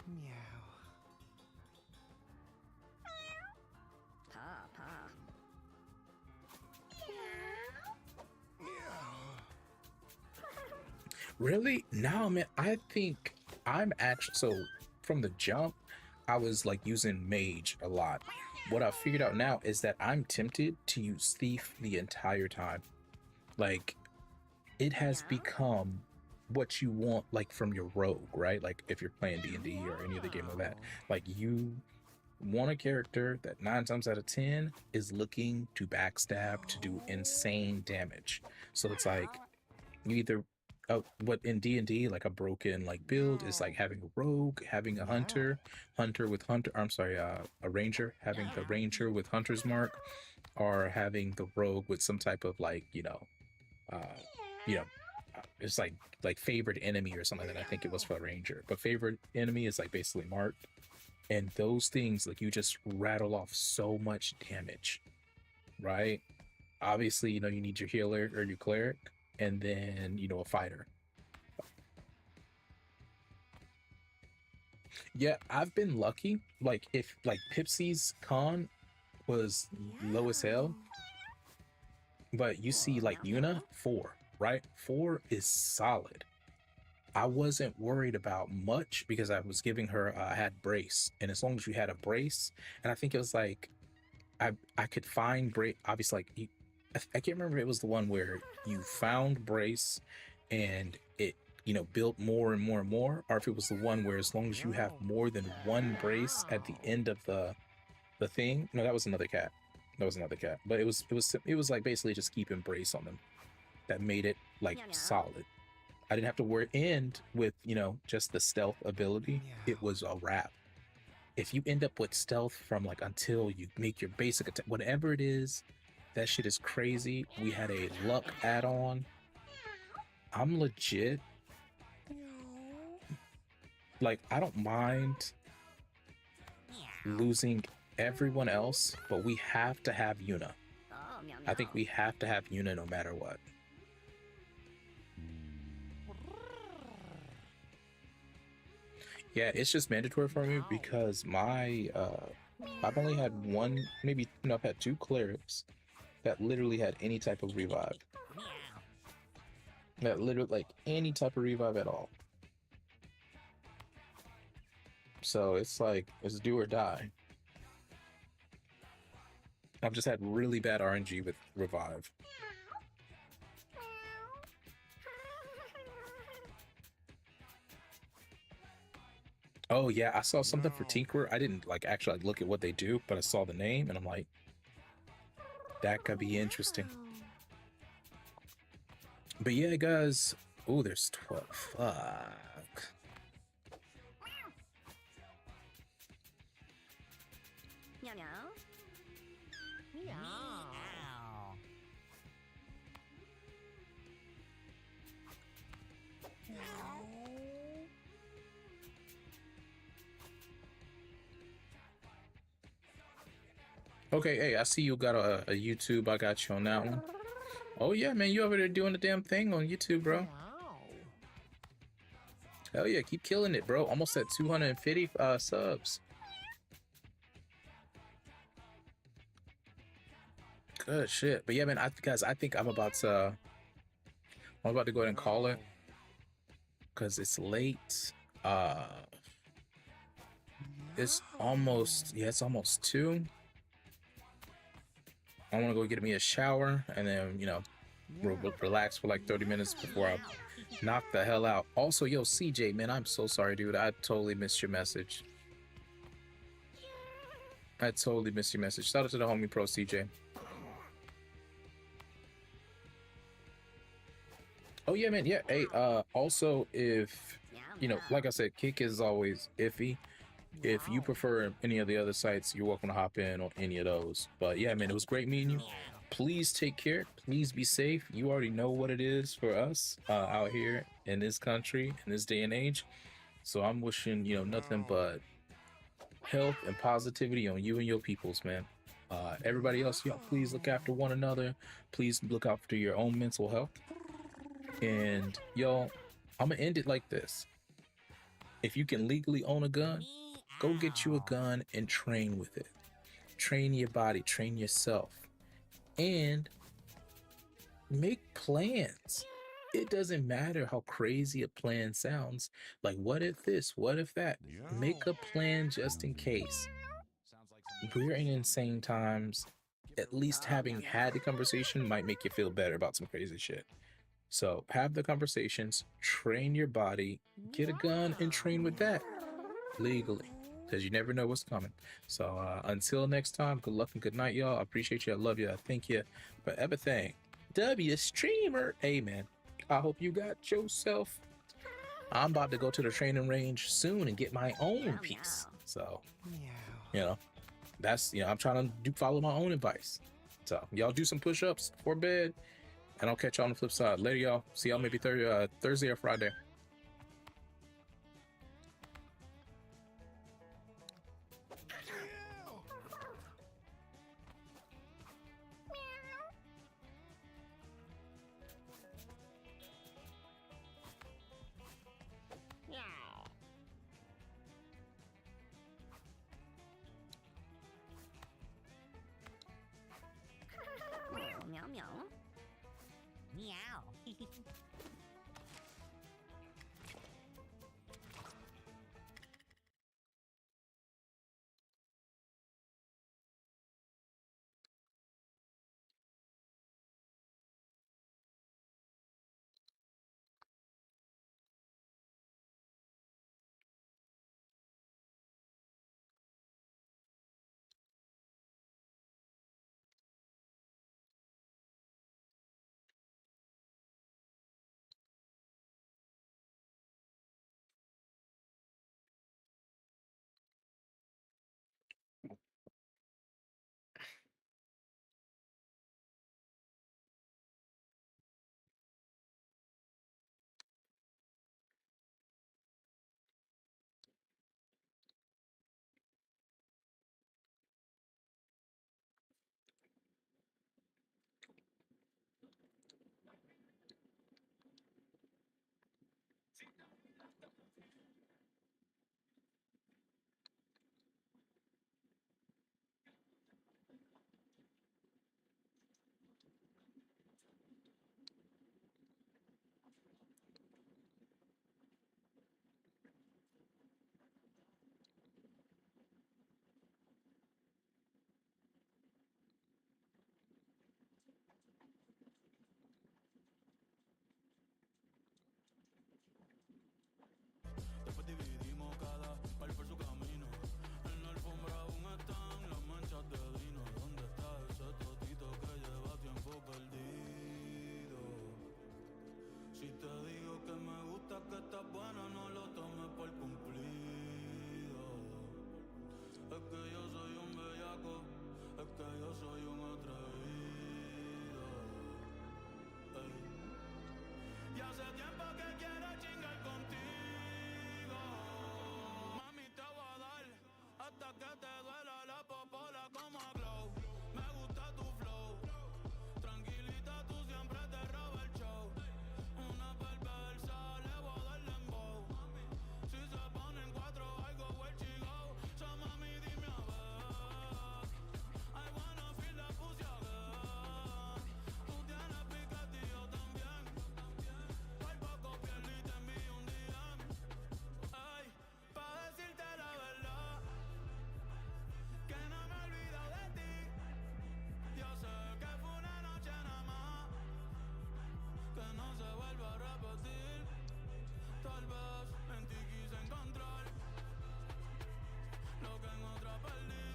Meow. Pa pa. Really? No, man. I think I'm actually, so from the jump, I was like using mage a lot. What I figured out now is that I'm tempted to use thief the entire time. Like, it has become what you want, like from your rogue, right? Like if you're playing D&D or any other game like that, like you want a character that 9 times out of 10 is looking to backstab to do insane damage. So it's like you either what in D&D, like a broken like build is like having a rogue, having a hunter with hunter, I'm sorry, a ranger, having the ranger with hunter's mark, or having the rogue with some type of like, uh, it's like favorite enemy or something. That I think it was for ranger, but favorite enemy is like basically marked. And those things, like, you just rattle off so much damage, right? Obviously, you need your healer or your cleric, and then a fighter. Yeah, I've been lucky. Like if like Pipsy's con was low as hell, but you see like Yuna 4, right? 4 is solid. I wasn't worried about much because I was giving her I had brace, and as long as you had a brace, and I think it was like I could find brace. Obviously, like I can't remember if it was the one where you found brace and it built more and more and more, or if it was the one where as long as you have more than one brace at the end of the thing. No, that was another cat. That was another cat. But it was like basically just keeping brace on them that made it like solid. I didn't have to worry. And with just the stealth ability, it was a wrap. If you end up with stealth from like until you make your basic attack, whatever it is, that shit is crazy. We had a luck add-on. I'm legit. Like, I don't mind losing everyone else, but we have to have Yuna. I think we have to have Yuna no matter what. Yeah, it's just mandatory for me because my I've only had one, maybe I've had 2 clerics that literally had any type of revive. That literally, like, any type of revive at all. So it's like, it's do or die. I've just had really bad RNG with revive. Oh yeah, I saw something for Tinkerer. I didn't like actually look at what they do, but I saw the name and I'm like, that could be interesting. But yeah, guys. Oh, there's 12. Fuck. Meow meow. Meow. Okay, hey, I see you got a YouTube. I got you on that one. Oh yeah, man, you over there doing the damn thing on YouTube, bro. Hell yeah, keep killing it, bro. Almost at 250 subs. Good shit. But yeah, man, guys, I think I'm about to go ahead and call it because it's late. It's almost it's almost 2. I want to go get me a shower and then relax for like 30 minutes before I knock the hell out. Also, yo, CJ, man, I'm so sorry, dude. I totally missed your message. Shout out to the homie pro CJ. Oh yeah, man. Yeah. Hey, also, if like I said, Kick is always iffy. If you prefer any of the other sites, you're welcome to hop in on any of those. But yeah, man, it was great meeting you. Please take care. Please be safe. You already know what it is for us out here in this country, in this day and age. So I'm wishing, nothing but health and positivity on you and your peoples, man. Everybody else, y'all, please look after one another. Please look after your own mental health. And y'all, I'm gonna end it like this. If you can legally own a gun, go get you a gun and train with it. Train your body, train yourself, and make plans. It doesn't matter how crazy a plan sounds. Like, what if this? What if that? Make a plan just in case. We're in insane times. At least having had the conversation might make you feel better about some crazy shit. So have the conversations, train your body, get a gun and train with that legally, because you never know what's coming. So until next time, good luck and good night, y'all. I appreciate you. I love you. I thank you for everything. W streamer, amen. I hope you got yourself. I'm about to go to the training range soon and get my own Meow, piece. meow. So, Meow. you know, that's, you know, I'm trying to follow my own advice. So y'all do some push-ups before bed, and I'll catch y'all on the flip side. Later, y'all. See y'all maybe Thursday or Friday. Meow. Meow, meow, meow. Meow. Después dividimos cada cual por su camino. En la alfombra aún están las manchas de vino. ¿Dónde está ese totito que lleva tiempo perdido? Si te digo que me gusta, que estás buena, no lo tomes por cumplido. Es que yo soy un bellaco, es que yo soy un atrevido. Ey. Y hace tiempo que quiero chingar contigo. Mami, te voy a dar hasta que te duela la popola como a glow. Me gusta tu flow. Tranquilita, tú siempre te roba el show. Una perversa, le voy a dar dembow. Si se ponen cuatro, I go where she go. So mami, dime a ver. I wanna feel the pussy again. Tú tienes picante y yo también. Por poco pierdo y te envío un DM. Ay, pa' decirte la verdad, que no me he olvidado de ti. Yo sé que fue una noche nada más, que no se vuelva a repetir. Tal vez en ti quise encontrar lo que en otra perdí.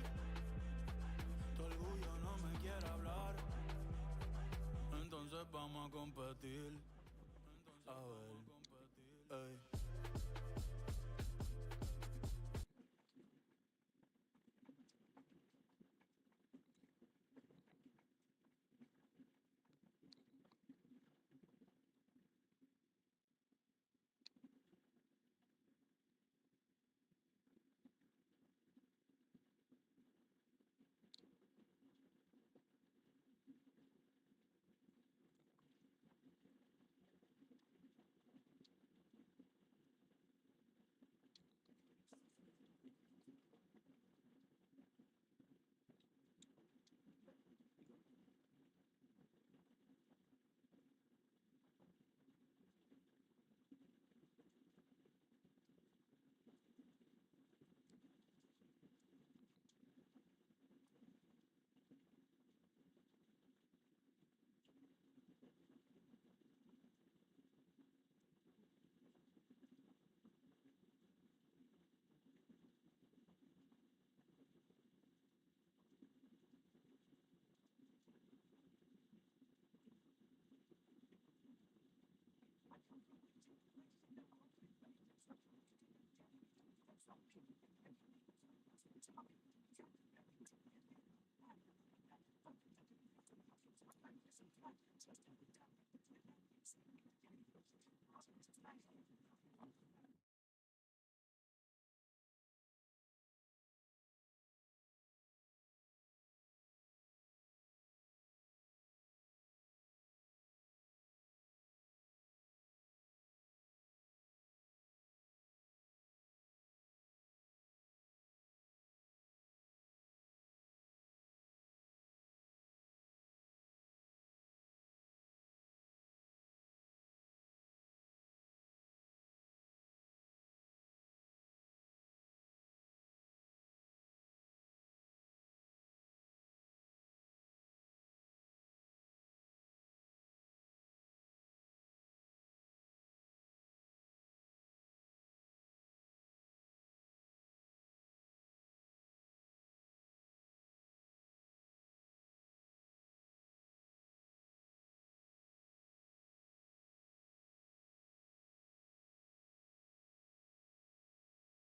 Tu orgullo no me quiere hablar, entonces vamos a competir. A ver, ey.